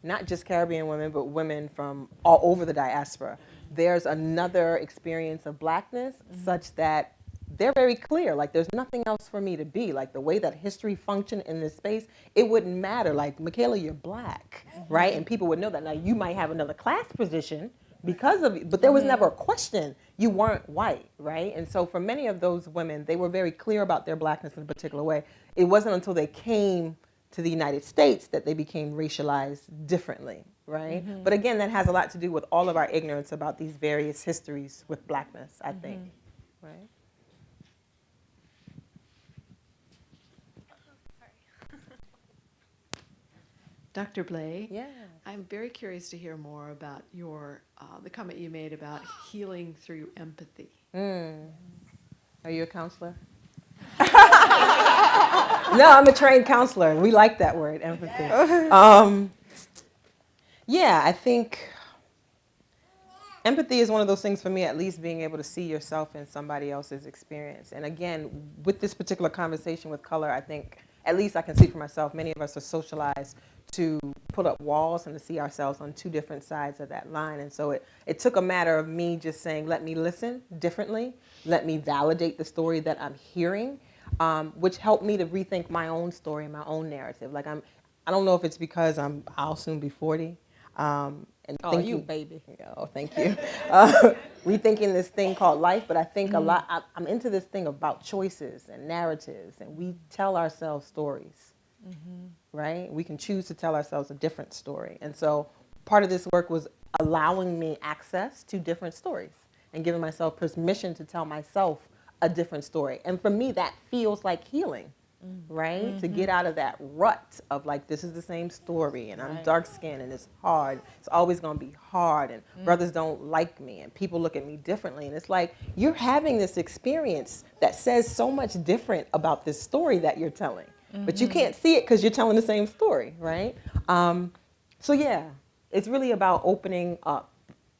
not just Caribbean women, but women from all over the diaspora. There's another experience of blackness such that they're very clear. Like, there's nothing else for me to be. Like, the way that history functioned in this space, it wouldn't matter. Like, Michaela, you're black, right? And people would know that. Now, you might have another class position because of it, but there was never a question. You weren't white, right? And so for many of those women, they were very clear about their blackness in a particular way. It wasn't until they came to the United States that they became racialized differently, right? But again, that has a lot to do with all of our ignorance about these various histories with blackness, I think, right? Dr. Blay, Yeah. I'm very curious to hear more about your the comment you made about healing through empathy. Are you a counselor? No, I'm a trained counselor. We like that word, empathy. Yeah, I think empathy is one of those things for me, at least being able to see yourself in somebody else's experience. And again, with this particular conversation with color, I think, at least I can see for myself, many of us are socialized to put up walls and to see ourselves on two different sides of that line. And so it took a matter of me just saying, let me listen differently, let me validate the story that I'm hearing, which helped me to rethink my own story, my own narrative. Like, I don't know if it's because I'll soon be 40. And Oh, thinking, you baby. oh, thank you. Rethinking this thing called life, but I think a lot, I'm into this thing about choices and narratives, and we tell ourselves stories, right? We can choose to tell ourselves a different story. And so part of this work was allowing me access to different stories and giving myself permission to tell myself a different story. And for me, that feels like healing. Right? To get out of that rut of like, this is the same story and I'm dark skinned and it's hard. It's always going to be hard and brothers don't like me and people look at me differently. And it's like, you're having this experience that says so much different about this story that you're telling, but you can't see it because you're telling the same story, right? So yeah, it's really about opening up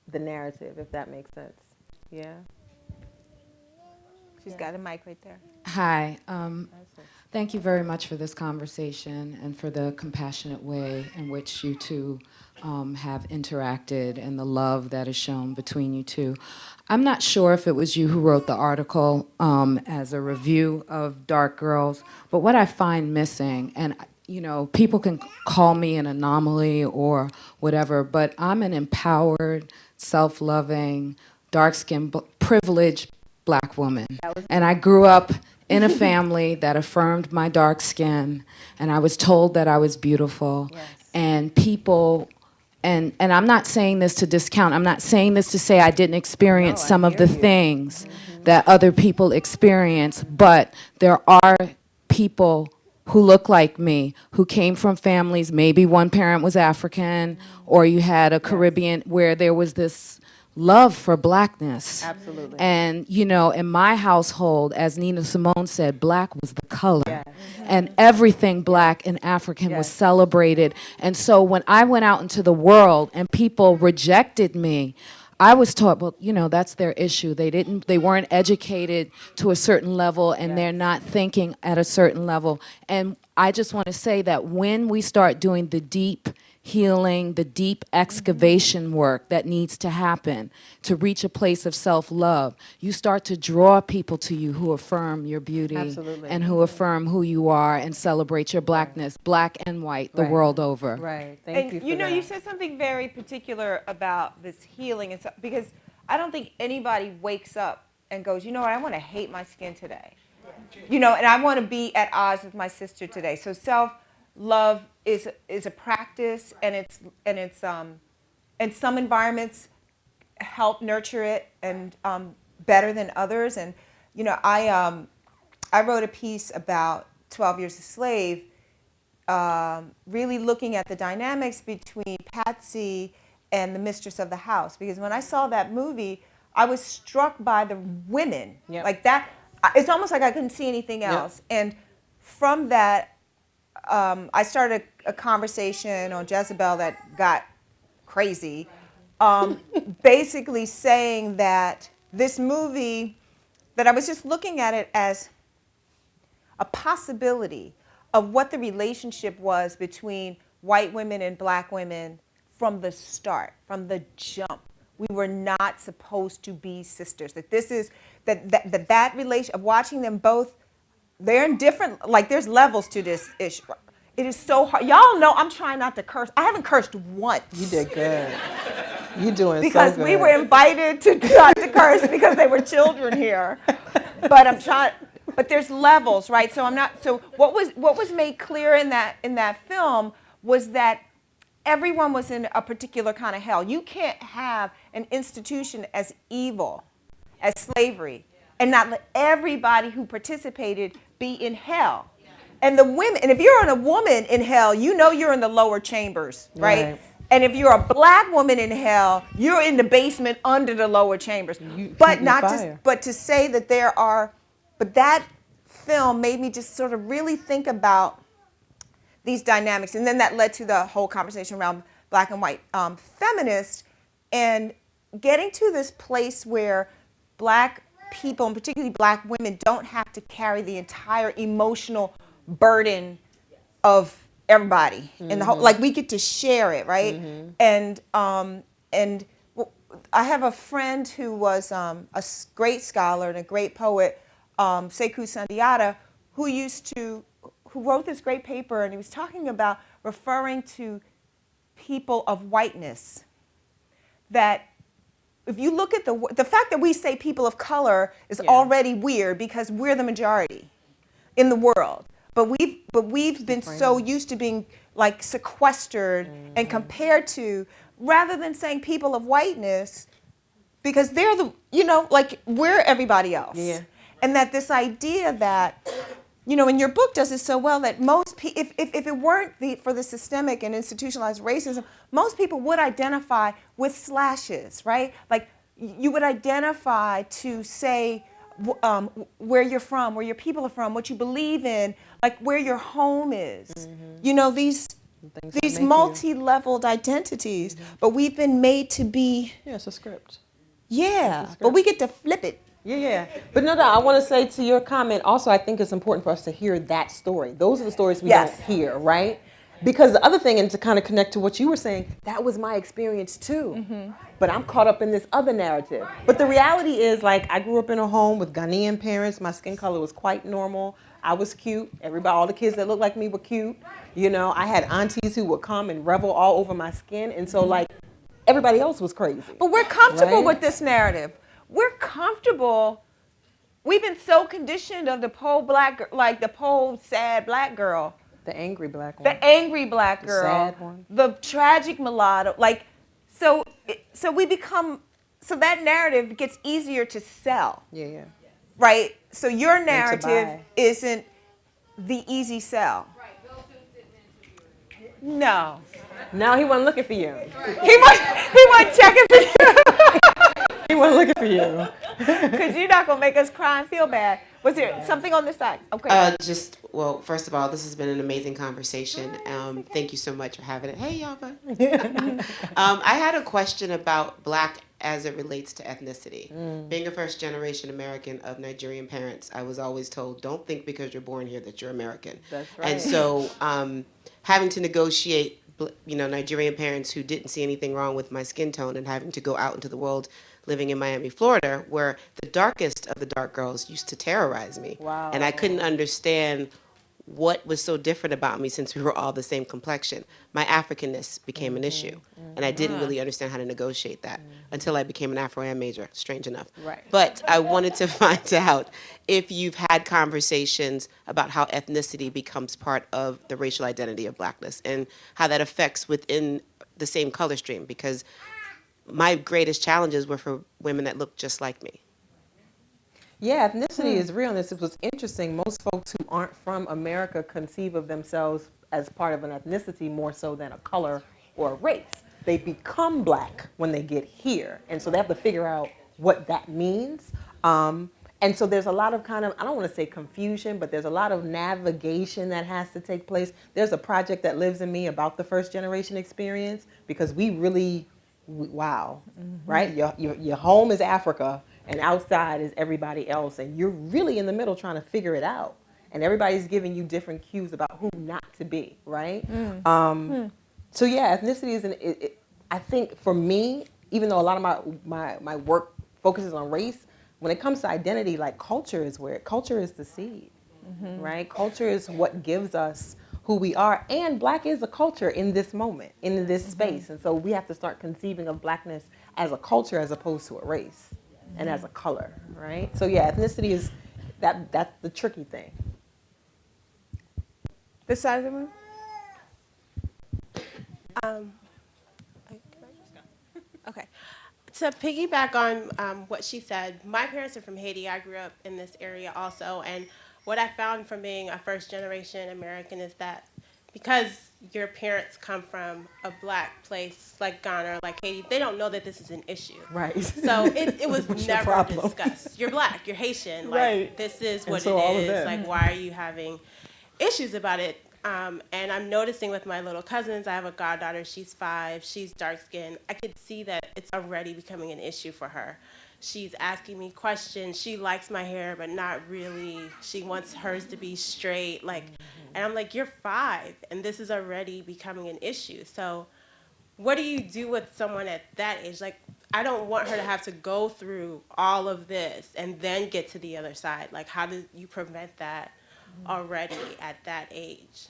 the narrative, if that makes sense. Yeah. She's got a mic right there. Hi. Thank you very much for this conversation and for the compassionate way in which you two have interacted and the love that is shown between you two. I'm not sure if it was you who wrote the article as a review of Dark Girls, but what I find missing, and you know, people can call me an anomaly or whatever, but I'm an empowered, self-loving, dark-skinned, privileged Black woman. And I grew up in a family that affirmed my dark skin, and I was told that I was beautiful. Yes. And people, and I'm not saying this to discount, I'm not saying this to say I didn't experience some of the things that other people experience, but there are people who look like me, who came from families, maybe one parent was African, or you had a Caribbean, where there was this love for Blackness. Absolutely. And, you know, in my household, as Nina Simone said, Black was the color. And everything Black and African was celebrated. And so when I went out into the world and people rejected me, I was taught, well, you know, that's their issue. They weren't educated to a certain level, and they're not thinking at a certain level. And I just want to say that when we start doing the deep healing, the deep excavation work that needs to happen to reach a place of self-love, you start to draw people to you who affirm your beauty. Absolutely. And who affirm who you are and celebrate your Blackness, Black and white, the world over. Right. Thank you And for you know, that. you said something very particular about this healing and stuff, because I don't think anybody wakes up and goes, you know what, I want to hate my skin today. You know, and I want to be at odds with my sister today. So self-love is a practice, and and some environments help nurture it and better than others. And you know, I wrote a piece about 12 Years a Slave, really looking at the dynamics between Patsy and the mistress of the house. Because when I saw that movie, I was struck by the women. Yep. Like that, it's almost like I couldn't see anything else. And from that, I started a conversation on Jezebel that got crazy, basically saying that this movie, that I was just looking at it as a possibility of what the relationship was between white women and black women from the start, from the jump. We were not supposed to be sisters. That this is that relation of watching them both. They're in different, like there's levels to this issue. It is so hard. Y'all know I'm trying not to curse. I haven't cursed once. You did good. You doing Because so good. we were invited to not to curse because they were children here. But I'm trying. But there's levels, right? So I'm not. So what was made clear in that film was that everyone was in a particular kind of hell. You can't have an institution as evil as slavery and not let everybody who participated be in hell. And the women, and if you're a woman in hell, you know you're in the lower chambers, right? And if you're a black woman in hell, you're in the basement under the lower chambers. But not to say that there are, but that film made me just sort of really think about these dynamics. And then that led to the whole conversation around black and white feminists and getting to this place where black people, and particularly black women, don't have to carry the entire emotional burden of everybody in the whole, like we get to share it, right? And I have a friend who was a great scholar and a great poet, Sekou Sundiata, who wrote this great paper, and he was talking about referring to people of whiteness. That if you look at the fact that we say people of color is already weird because we're the majority in the world. But we've been so used to being like sequestered and compared to, rather than saying people of whiteness, because they're the, like we're everybody else. Yeah. And that this idea that, and your book does it so well, that most people, if it weren't for the systemic and institutionalized racism, most people would identify with slashes, right? Like you would identify to say where you're from, where your people are from, what you believe in, like where your home is. These multi-leveled identities, but we've been made to be. Yeah, it's a script. Yeah, but we get to flip it. Yeah. But no, I want to say to your comment, also, I think it's important for us to hear that story. Those are the stories we don't hear, right? Because the other thing, and to kind of connect to what you were saying, that was my experience too. But I'm caught up in this other narrative. But the reality is, like, I grew up in a home with Ghanaian parents. My skin color was quite normal. I was cute. All the kids that looked like me were cute. I had aunties who would come and revel all over my skin. And so, like, everybody else was crazy. But we're comfortable with this narrative. We're comfortable. We've been so conditioned of the poor the poor sad black girl. The angry black one. The angry black girl. The sad one. The tragic mulatto. So we become, so that narrative gets easier to sell. Yeah. Right? So your narrative isn't the easy sell. No. Now he wasn't looking for you. He wasn't checking for you. He wasn't looking for you. Because you're not going to make us cry and feel bad. Was there something on the side? Okay. First of all, this has been an amazing conversation. Thank you so much for having it. Hey, Yaba. I had a question about black as it relates to ethnicity. Being a first-generation American of Nigerian parents, I was always told, don't think because you're born here that you're American. That's right. And so having to negotiate, Nigerian parents who didn't see anything wrong with my skin tone and having to go out into the world living in Miami, Florida, where the darkest of the dark girls used to terrorize me. Wow. And I couldn't understand what was so different about me since we were all the same complexion. My Africanness became an issue. And I didn't really understand how to negotiate that until I became an Afro-Am major, strange enough. Right. But I wanted to find out if you've had conversations about how ethnicity becomes part of the racial identity of blackness and how that affects within the same color stream, because my greatest challenges were for women that looked just like me. Yeah, ethnicity is real, and it was interesting. Most folks who aren't from America conceive of themselves as part of an ethnicity more so than a color or a race. They become black when they get here, and so they have to figure out what that means. And so there's a lot of I don't want to say confusion, but there's a lot of navigation that has to take place. There's a project that lives in me about the first generation experience, because we really, right? Your home is Africa, and outside is everybody else, and you're really in the middle trying to figure it out. and everybody's giving you different cues about who not to be, right? So yeah, ethnicity is I think for me, even though a lot of my work focuses on race, when it comes to identity, like culture is the seed, right? Culture is what gives us who we are, and Black is a culture in this moment, in this space, and so we have to start conceiving of Blackness as a culture as opposed to a race and as a color, right? So yeah, ethnicity is that's the tricky thing. This side of the room? Okay. To piggyback on what she said, my parents are from Haiti. I grew up in this area also. And what I found from being a first generation American is that because your parents come from a Black place like Ghana or like Haiti, they don't know that this is an issue. Right. So it was What's your never problem? discussed. You're Black, you're Haitian. Like, Right. this is And what so it all of is. that. Like, why are you having issues about it? And I'm noticing with my little cousins, I have a goddaughter, she's 5, she's dark skinned. I could see that it's already becoming an issue for her. She's asking me questions. She likes my hair, but not really. She wants hers to be straight. Like, and I'm like, you're 5, and this is already becoming an issue. So what do you do with someone at that age? Like, I don't want her to have to go through all of this and then get to the other side. Like, how do you prevent that already at that age?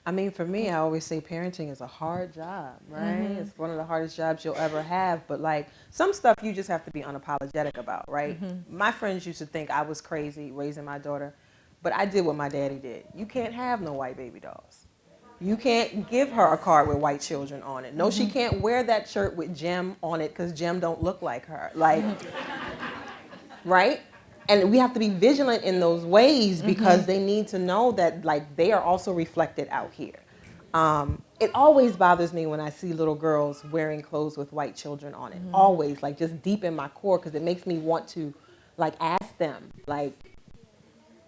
I mean, for me, I always say parenting is a hard job, right? It's one of the hardest jobs you'll ever have. But like some stuff you just have to be unapologetic about, right? My friends used to think I was crazy raising my daughter, but I did what my daddy did. You can't have no white baby dolls. You can't give her a card with white children on it. No, she can't wear that shirt with Jem on it because Jem don't look like her. Like, right? And we have to be vigilant in those ways because they need to know that like they are also reflected out here. It always bothers me when I see little girls wearing clothes with white children on it. Always, like just deep in my core, because it makes me want to like ask them, like,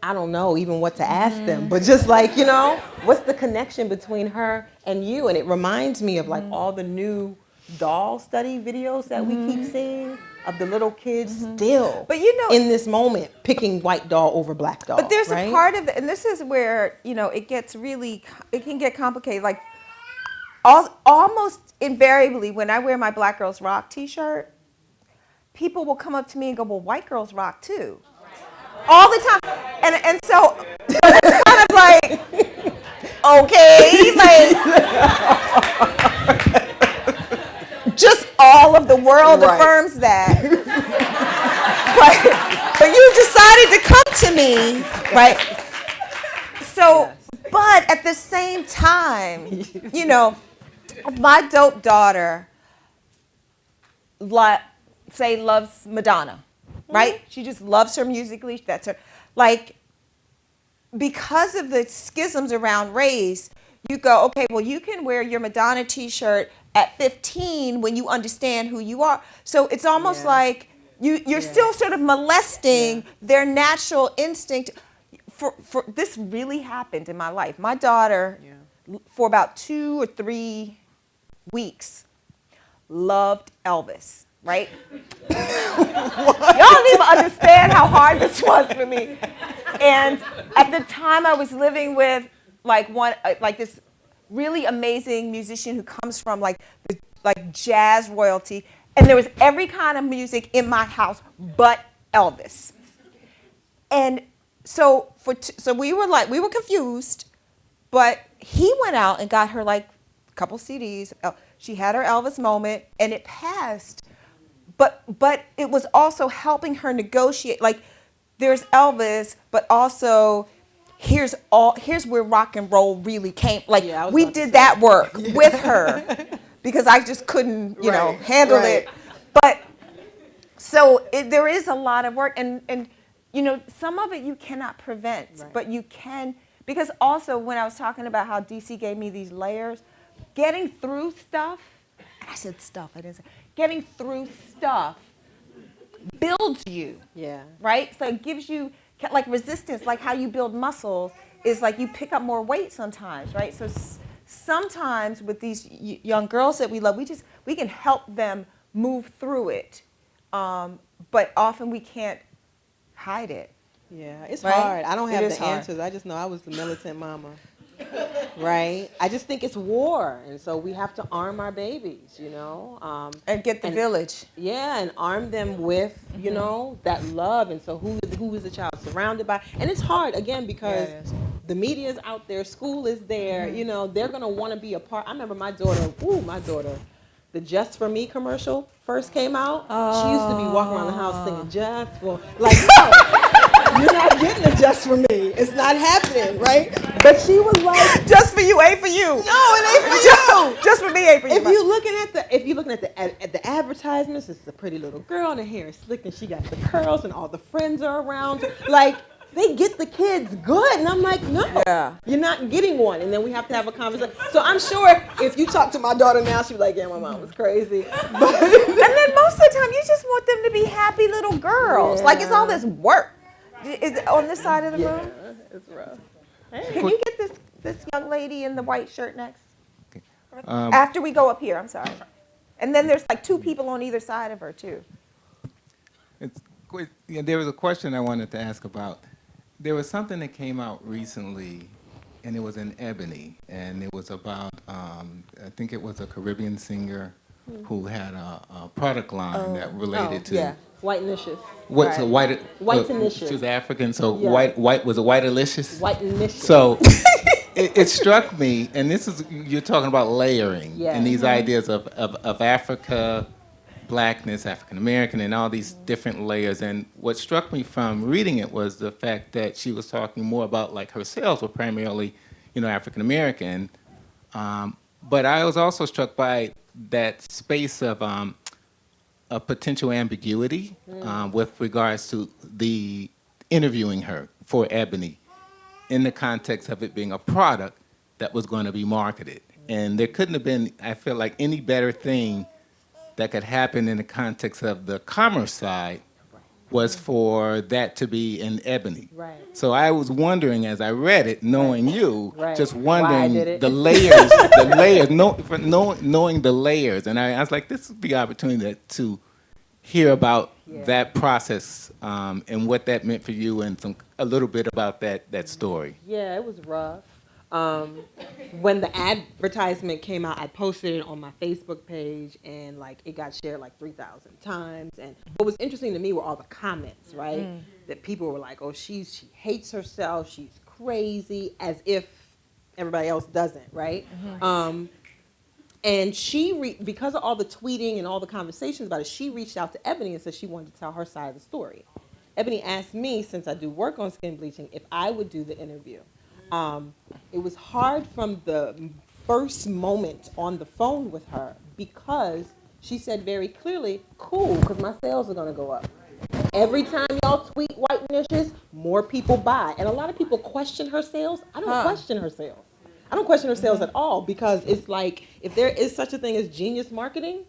I don't know even what to ask them, but just like, you know, what's the connection between her and you? And it reminds me of like all the new doll study videos that we keep seeing of the little kids still, But you know, in this moment, picking white doll over black doll. but there's right? a part of it, and this is where, you know, it can get complicated. Like, almost invariably, when I wear my Black Girls Rock t-shirt, people will come up to me and go, well, white girls rock too. All the time. And so it's kind of like, okay, like, just all of the world Right. affirms that. but you decided to come to me, right? So, but at the same time, you know, my dope daughter, say, loves Madonna, right? She just loves her musically. That's her. Like, because of the schisms around race, you go, okay, well, you can wear your Madonna t-shirt at 15 when you understand who you are. So it's almost like you're still sort of molesting their natural instinct. For this really happened in my life. My daughter, for about 2 or 3 weeks, loved Elvis, right? Y'all don't even understand how hard this was for me. And at the time, I was living with like this really amazing musician who comes from like jazz royalty, and there was every kind of music in my house but Elvis. And so we were confused, but he went out and got her like a couple CDs. She had her Elvis moment, and it passed. But it was also helping her negotiate. Like, there's Elvis, but also here's where rock and roll really came. Like, we did that work with her because I just couldn't, you know, handle it. But so there is a lot of work, and you know, some of it you cannot prevent, but you can, because also when I was talking about how DC gave me these layers, getting through stuff. I said stuff. I didn't say. Getting through stuff builds you. Yeah. Right? So it gives you, like, resistance, like how you build muscles is like you pick up more weight sometimes, right? So sometimes with these young girls that we love, we can help them move through it. But often we can't hide it. Yeah, it's Right? hard. I don't It have is the hard. answers. I just know I was the militant mama. Right? I just think it's war. And so we have to arm our babies, you know? And get the village. Yeah, and arm them with, you know, that love. And so who is the child surrounded by? And it's hard, again, because Yeah, it is. the media is out there, school is there, you know, they're going to want to be a part. I remember my daughter, the Just For Me commercial first came out. She used to be walking around the house singing Just For, like, no, you're not getting a Just For Me. It's not happening, right? But she was like, Just for you, ain't for you. no, it ain't for you. Just for me, ain't for you. If you're looking at the advertisements, it's a pretty little girl and her hair is slick and she got the curls and all the friends are around. Like, they get the kids good. And I'm like, no, you're not getting one. And then we have to have a conversation. So I'm sure if you talk to my daughter now, she'd be like, yeah, my mom was crazy. And then most of the time, you just want them to be happy little girls. Like, it's all this work. Is it on this side of the room? It's rough. Can you get this young lady in the white shirt next? After we go up here, I'm sorry. And then there's like two people on either side of her, too. There was a question I wanted to ask about. There was something that came out recently, and it was in Ebony, and it was about, I think it was a Caribbean singer who had a product line that related to... Yeah, Whitenicious. What's a white? Whitenicious. She was African, so Yeah. white was a Whitelicious. Whitenicious. So it struck me, and this is, you're talking about layering Yeah. and these ideas of Africa, Blackness, African American, and all these different layers. And what struck me from reading it was the fact that she was talking more about, like, her sales were primarily, you know, African American. But I was also struck by that space of a potential ambiguity with regards to the interviewing her for Ebony in the context of it being a product that was going to be marketed. And there couldn't have been, I feel like, any better thing that could happen in the context of the commerce side was for that to be in Ebony. Right. So I was wondering as I read it, knowing you, Right. just Why I wondering did it. the layers, knowing the layers. And I was like, this would be the opportunity to hear about that process and what that meant for you, and a little bit about that story. Yeah, it was rough. When the advertisement came out, I posted it on my Facebook page, and like it got shared like 3,000 times. And what was interesting to me were all the comments, right? That people were like, "Oh, she hates herself. She's crazy," as if everybody else doesn't, right? And because of all the tweeting and all the conversations about it, she reached out to Ebony and said she wanted to tell her side of the story. Ebony asked me, since I do work on skin bleaching, if I would do the interview. It was hard from the first moment on the phone with her because she said very clearly, cool, because my sales are going to go up. Every time y'all tweet Whitenicious, more people buy. And a lot of people question her sales. I don't question her sales. I don't question her sales at all, because it's like, if there is such a thing as genius marketing,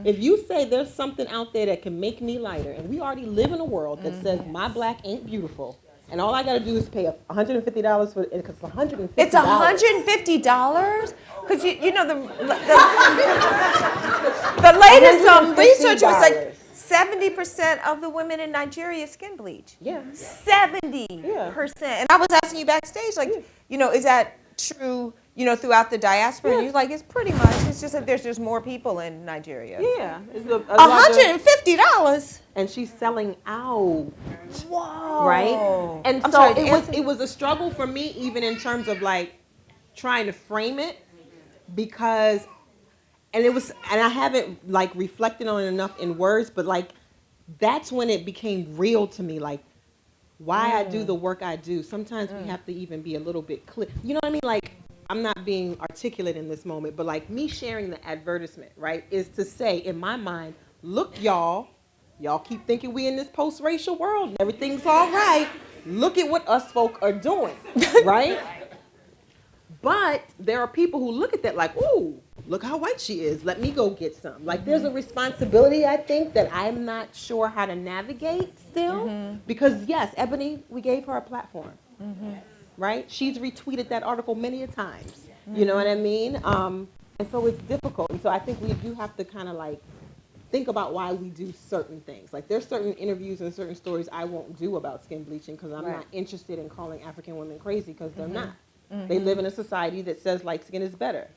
if you say there's something out there that can make me lighter, and we already live in a world that says my black ain't beautiful, and all I got to do is pay $150 for it, because it's $150. It's $150? Because you know, the latest research was like 70% of the women in Nigeria skin bleach. Yeah. 70%. And I was asking you backstage, like, you know, is that true, you know, throughout the diaspora? And you're like, it's pretty much. It's just that there's just more people in Nigeria. Yeah. It's a $150? And she's selling out. Whoa. Right? And I'm so sorry, it was a struggle for me, even in terms of like trying to frame it, because and I haven't like reflected on it enough in words, but like that's when it became real to me, like why I do the work I do. Sometimes we have to even be a little bit clear. You know what I mean? Like, I'm not being articulate in this moment, but like me sharing the advertisement, right, is to say in my mind, look, y'all keep thinking we in this post-racial world and everything's all right. Look at what us folk are doing, right? But there are people who look at that like, ooh, look how white she is. Let me go get some. Like, there's a responsibility, I think, that I'm not sure how to navigate still. Because, yes, Ebony, we gave her a platform, right? She's retweeted that article many a times. You know what I mean? And so it's difficult. And so I think we do have to kind of like think about why we do certain things. Like there's certain interviews and certain stories I won't do about skin bleaching because I'm not interested in calling African women crazy because they're not. They live in a society that says light skin is better.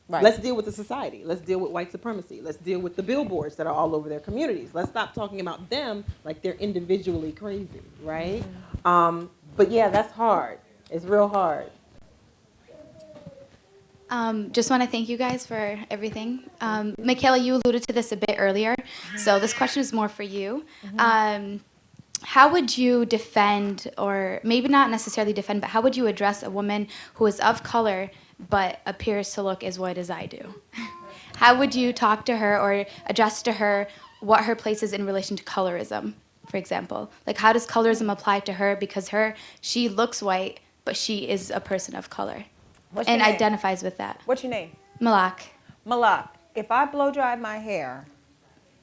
Right. Let's deal with the society. Let's deal with white supremacy. Let's deal with the billboards that are all over their communities. Let's stop talking about them like they're individually crazy, right? But yeah, that's hard. It's real hard. Just want to thank you guys for everything. Michaela, you alluded to this a bit earlier, so this question is more for you. How would you defend, or maybe not necessarily defend, but how would you address a woman who is of color but appears to look as white as I do? How would you talk to her or address to her what her place is in relation to colorism, for example? Like, how does colorism apply to her because she looks white, but she is a person of color and identifies with that? What's your name? Malak. Malak, if I blow dried my hair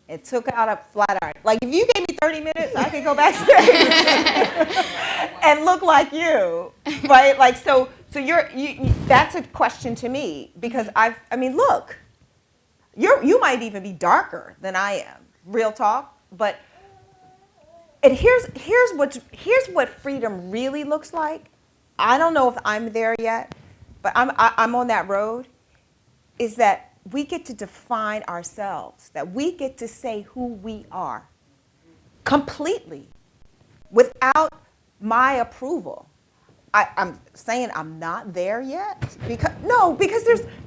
and took out a flat iron, like if you gave me 30 minutes, I could go backstage and look like you, right? Like, so you that's a question to me because I mean, look, you might even be darker than I am, real talk, but and here's what freedom really looks like. I don't know if I'm there yet, but I'm on that road, is that we get to define ourselves, that we get to say who we are completely without my approval. I'm saying I'm not there yet because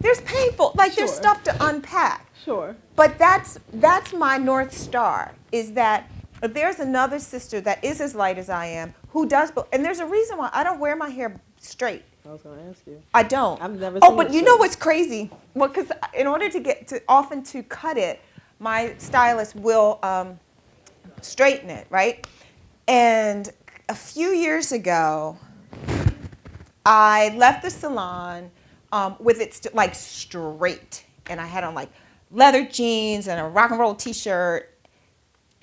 there's painful, like there's stuff to unpack. Sure. But that's my North Star, is that if there's another sister that is as light as I am, who does, and there's a reason why I don't wear my hair straight. I was going to ask you. I don't. I've never Oh, seen but it you know straight. what's crazy? Well, because in order to cut it, my stylist will straighten it, right? And a few years ago, I left the salon with it like straight, and I had on like leather jeans and a rock and roll T-shirt,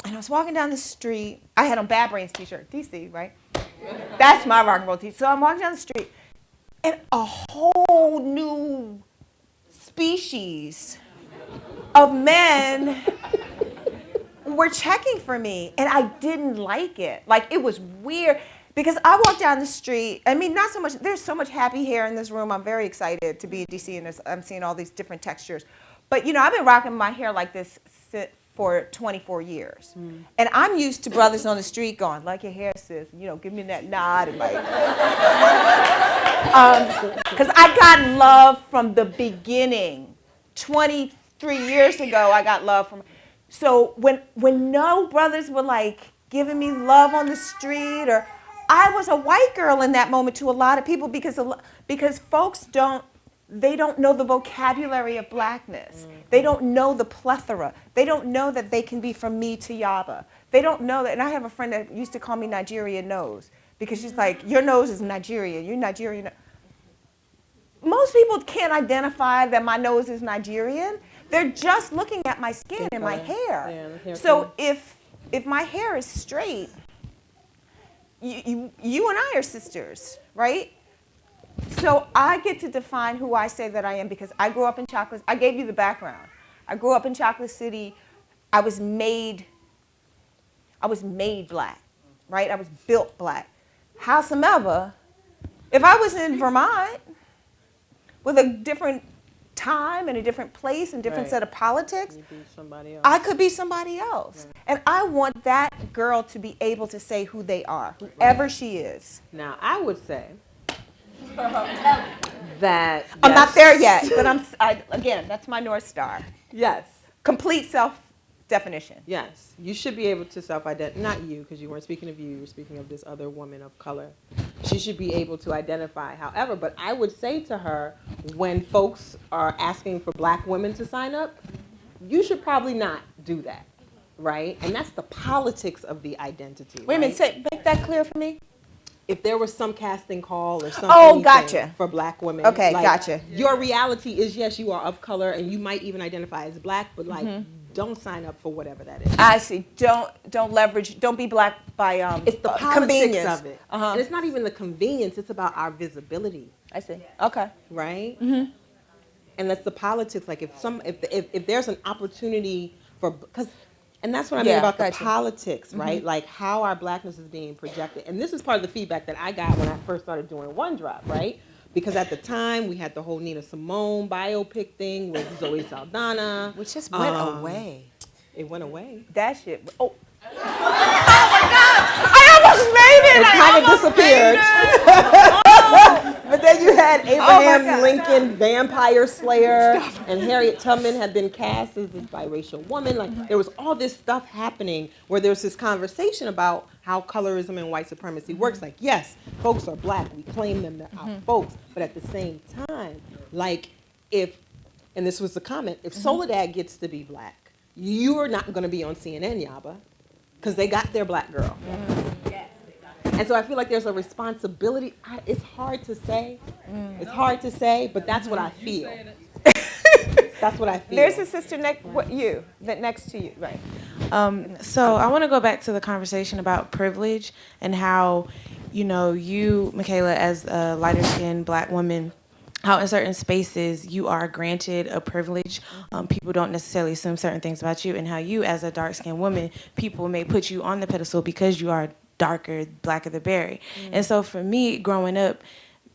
and I was walking down the street. I had on Bad Brains T-shirt, DC, right? That's my rock and roll T-shirt. So I'm walking down the street, and a whole new species of men were checking for me, and I didn't like it. Like, it was weird. Because I walked down the street, I mean, not so much, there's so much happy hair in this room. I'm very excited to be in DC, and I'm seeing all these different textures. But, you know, I've been rocking my hair like this for 24 years. And I'm used to brothers on the street going, like your hair, sis, you know, give me that nod. And like, because I got love from the beginning. 23 years ago, I got love from, so when no brothers were like giving me love on the street, or I was a white girl in that moment to a lot of people because folks don't know the vocabulary of blackness. They don't know the plethora. They don't know that they can be from me to Yaba. They don't know that, and I have a friend that used to call me Nigerian nose because she's like, your nose is Nigerian, you're Nigerian. Most people can't identify that my nose is Nigerian. They're just looking at my skin and my hair. So if my hair is straight, you and I are sisters, right? So I get to define who I say that I am because I grew up in Chocolate. I gave you the background. I grew up in Chocolate City. I was made black, right? I was built black. Howsoever, if I was in Vermont with a different time and a different place and different set of politics, I could be somebody else. Right. And I want that girl to be able to say who they are, whoever she is. Now, I would say that I'm not there yet, but again, that's my North Star. Yes. Complete self-definition. Yes. You should be able to self-identify, not you, because you weren't speaking of you, you were speaking of this other woman of color. She should be able to identify however, but I would say to her, when folks are asking for black women to sign up, you should probably not do that, right? And that's the politics of the identity. Wait a minute, make that clear for me. If there was some casting call or something gotcha. for black women. Okay, like, gotcha. Your reality is, yes, you are of color and you might even identify as black, but like, don't sign up for whatever that is. I see. Don't leverage, don't be black by it's the politics convenience of it. And it's not even the convenience, it's about our visibility. I see. Okay. Right? And that's the politics. Like if there's an opportunity because, and that's what I mean Yeah, about the gotcha. politics, right? Like how our blackness is being projected. And this is part of the feedback that I got when I first started doing One Drop, right? Because at the time we had the whole Nina Simone biopic thing with Zoe Saldana. Which just went away. It went away. That shit. Oh. Oh my God! I almost made it. It kind of disappeared. But then you had Abraham God. Lincoln, Vampire Slayer, and Harriet Tubman had been cast as this biracial woman. Like there was all this stuff happening where there was this conversation about how colorism and white supremacy works. Like, yes, folks are black. We claim them, they're our folks. But at the same time, like if, and this was the comment, if Soledad gets to be black, you're not going to be on CNN, Yaba, because they got their black girl. And so I feel like there's a responsibility. It's hard to say. It's hard to say, but that's what I feel. That's what I feel. There's a sister next to you, right? So I want to go back to the conversation about privilege and how, you, Michaela, as a lighter-skinned black woman, how in certain spaces you are granted a privilege. People don't necessarily assume certain things about you, and how you, as a dark-skinned woman, people may put you on the pedestal because you are darker, blacker the berry. And so for me, growing up,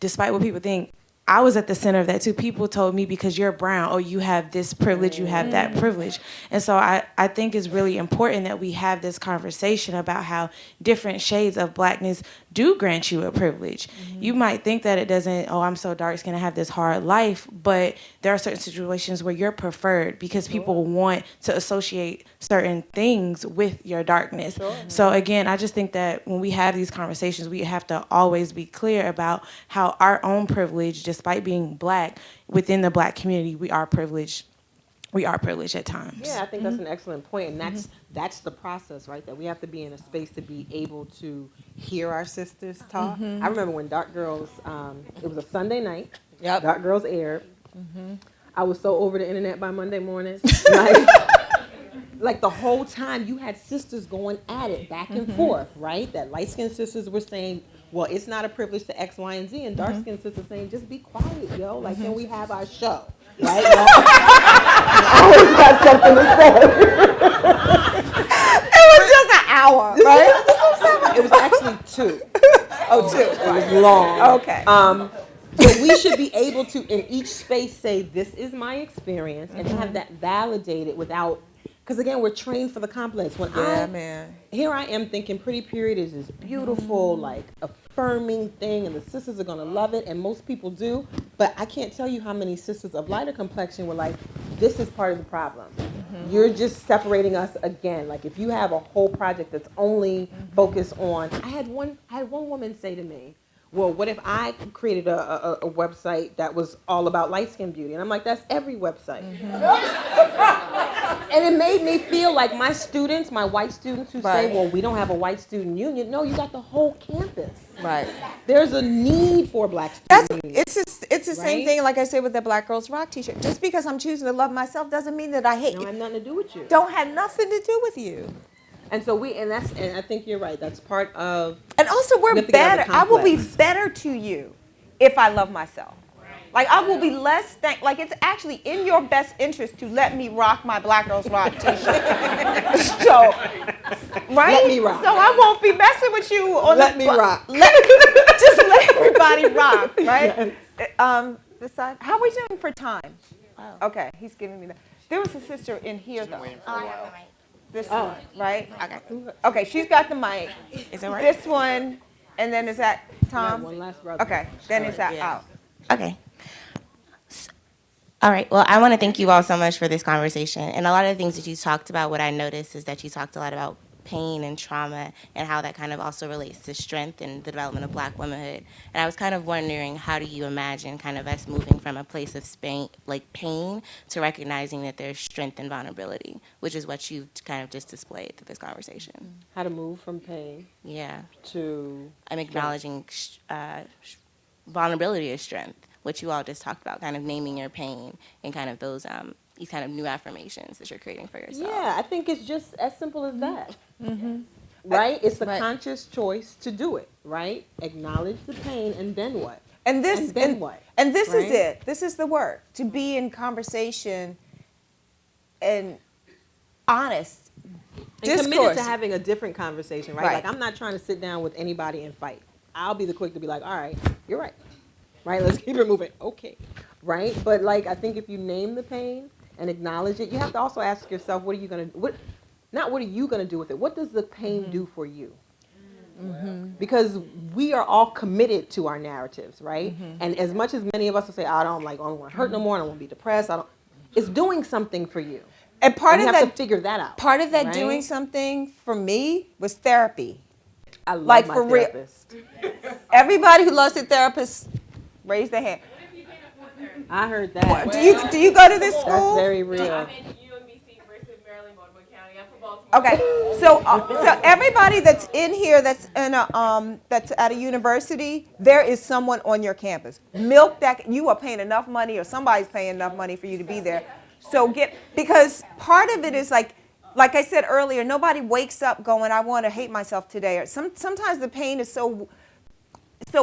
despite what people think, I was at the center of that too. People told me, because you're brown, oh, you have this privilege, you have that privilege. And so I think it's really important that we have this conversation about how different shades of blackness do grant you a privilege. You might think that it doesn't, oh, I'm so dark skinned, I have this hard life, but there are certain situations where you're preferred because people want to associate certain things with your darkness. So again, I just think that when we have these conversations, we have to always be clear about how our own privilege, despite being black, within the black community, we are privileged. We are privileged at times. Yeah, I think that's an excellent point, and that's the process, right? That we have to be in a space to be able to hear our sisters talk. I remember when Dark Girls, it was a Sunday night. Yep. Dark Girls aired. I was so over the internet by Monday morning. Like the whole time you had sisters going at it back and forth, right? That light-skinned sisters were saying, well, it's not a privilege to X, Y, and Z, and dark-skinned sisters saying, just be quiet, yo. Like, can we have our show? Right? I always got something to say. It was just an hour, right? It was actually 2. Oh, 2. It was long. Okay. But we should be able to, in each space, say, this is my experience, and have that validated without, because again, we're trained for the complex. Here I am thinking Pretty Period is this beautiful, like, affirming thing, and the sisters are gonna love it, and most people do, but I can't tell you how many sisters of lighter complexion were like, this is part of the problem. You're just separating us again. Like, if you have a whole project that's only focused on, I had one woman say to me, well, what if I created a website that was all about light-skin beauty? And I'm like, that's every website. And it made me feel like my students, my white students who say, well, we don't have a white student union. No, you got the whole campus. Right. There's a need for black students. It's the same thing, like I said, with the Black Girls Rock t-shirt. Just because I'm choosing to love myself doesn't mean that I hate you. Don't have nothing to do with you. Don't have nothing to do with you. And so and I think you're right. That's part of. And also, we're better. I will be better to you if I love myself. Like, I will be less, like, it's actually in your best interest to let me rock my Black Girls Rock t-shirt. So, right? Let me rock. So I won't be messing with you on Let me rock. Just let everybody rock, right? This side. How are we doing for time? Okay, he's giving me that. There was a sister in here, though. This one, right? Okay. Okay, she's got the mic. Is it right? This one, and then is that Tom? One last brother. Okay, then is that out? Okay. All right. Well, I want to thank you all so much for this conversation. And a lot of the things that you talked about, what I noticed is that you talked a lot about pain and trauma and how that kind of also relates to strength and the development of black womanhood. And I was kind of wondering, how do you imagine kind of us moving from a place of pain to recognizing that there's strength and vulnerability, which is what you kind of just displayed through this conversation. How to move from pain. Yeah. To. I'm acknowledging vulnerability as strength, which you all just talked about, kind of naming your pain and kind of those these kind of new affirmations that you're creating for yourself. Yeah, I think it's just as simple as that. Right? It's a conscious choice to do it, right? Acknowledge the pain, and then what? And this, and then what? And this right? is it. This is the work, to be in conversation and honest And committed discourse. to having a different conversation, right? Right. Like, I'm not trying to sit down with anybody and fight. I'll be the quick to be like, all right, you're right. Right? Let's keep it moving. Okay. Right? But, like, I think if you name the pain and acknowledge it, you have to also ask yourself, what are you going to, not what are you going to do with it? What does the pain do for you? Because we are all committed to our narratives, right? And as much as many of us will say, I don't want to hurt no more, I don't want to be depressed, it's doing something for you. And part And of you have that to figure that out. Part of that right? doing something for me was therapy. I love Like, my for real. therapist. Everybody who loves their therapist, raise their hand. I heard that. Do you go to this school? That's very real. I'm in UMBC versus Maryland, Baltimore County. I'm from Baltimore. Okay, so everybody that's in here that's in a that's at a university, there is someone on your campus. Milk that you are paying enough money, or somebody's paying enough money for you to be there. So because part of it is like I said earlier, nobody wakes up going, I want to hate myself today. Or sometimes the pain is so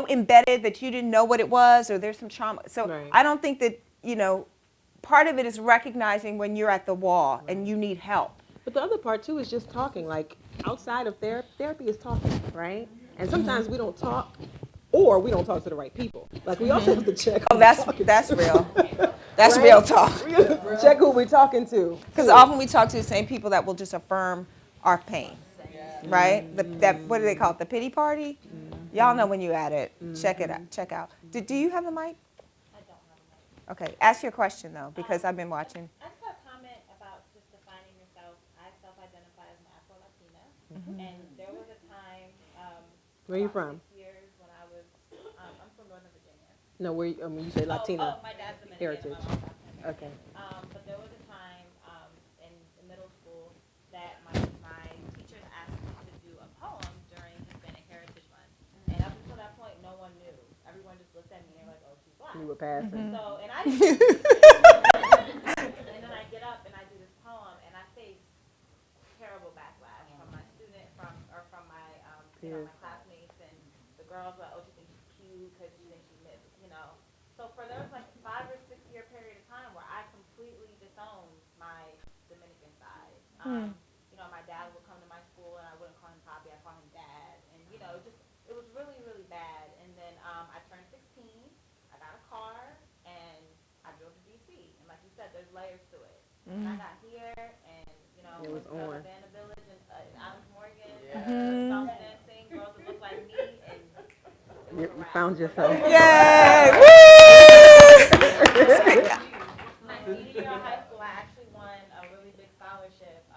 embedded that you didn't know what it was, or there's some trauma. So Right. I don't think that, part of it is recognizing when you're at the wall and you need help. But the other part too is just talking. Like, outside of therapy is talking, right? And sometimes we don't talk, or we don't talk to the right people. Like, we also have to check. Oh, that's real. That's Right? real talk. We have to check who we're talking to. Because often we talk to the same people that will just affirm our pain, right? What do they call it? The pity party? Y'all know when you're at it. Check it out. Check out. Do you have the mic? I don't have a mic. Okay. Ask your question though, because I've been watching. I just got a comment about just defining yourself. I self-identify as an Afro-Latina, and there was a time. Where are you about from? 6 years when I was. I'm from Northern Virginia. No, you say Latina Oh, my dad's Dominican. heritage. My mom's African American. Okay. But there was a time in middle school that my teachers asked me to do a poem during Hispanic Heritage Month, and up until that point, no one knew. Everyone just looked at me and they were like, "Oh, she's black." You were passing. So, and I and then I get up and I do this poem, and I face terrible backlash from my from my my classmates, and the girls were, "Oh, she thinks she's cute because she thinks she's mixed," So for there was like a 5 or 6 year period of time where I completely disowned my Dominican side. My dad would come to my school and I wouldn't call him Poppy, I'd call him Dad, and it was really, really bad. And then I turned 16, I got a car, and I drove to DC. And like you said, there's layers to it. And I got here, and It was with on. Vanna Village and Adams Morgan, song dancing, girls that look like me, and You found yourself. Yay! Woo! My senior year of high school, I actually won a really big scholarship,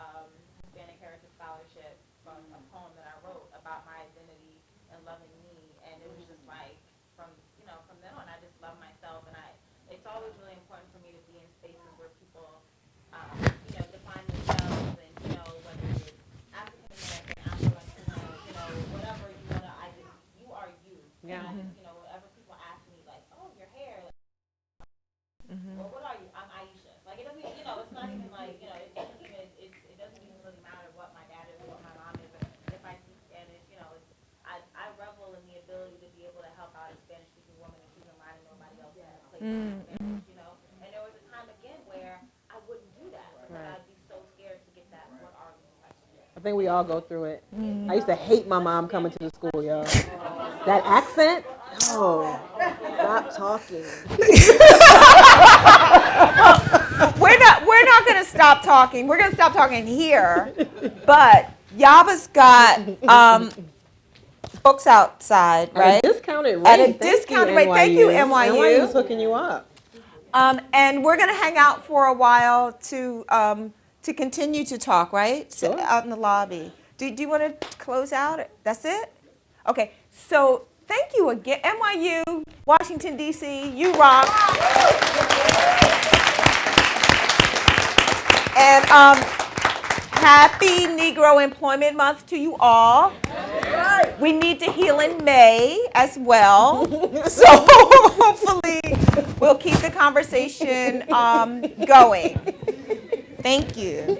Hispanic Heritage Scholarship, from a poem that I wrote about my identity and loving me. And it was just like, from then on, I just love myself. And it's always really important for me to be in spaces where people, define themselves, and, whether it's African American, Afro-Latino, whatever you want to, you are you. Yeah. And I just, whenever people ask me, like, oh, your hair, like, well, what are you? I'm Aisha. Like, it doesn't, it's not even like, it doesn't even really matter what my dad is or what my mom is. Or if I speak Spanish, I revel in the ability to be able to help out a Spanish-speaking woman and keep in mind that nobody else is in a place in Spanish, And there was a time, again, where I wouldn't do that because I'd be so scared to get that, what are you? I think we all go through it. I used to hate my mom coming to the school, y'all. That accent? Oh, stop talking. We're not going to stop talking. We're going to stop talking here. But Yaba's got books outside, right? At a discounted rate. At a Thank discounted you, rate. Thank you, NYU. NYU. NYU's hooking you up. And we're going to hang out for a while to continue to talk, right? Sure. Out in the lobby. Do you want to close out? That's it? Okay. So thank you again. NYU, Washington, D.C., you rock. And happy Negro Employment Month to you all. We need to heal in May as well. So hopefully we'll keep the conversation going. Thank you.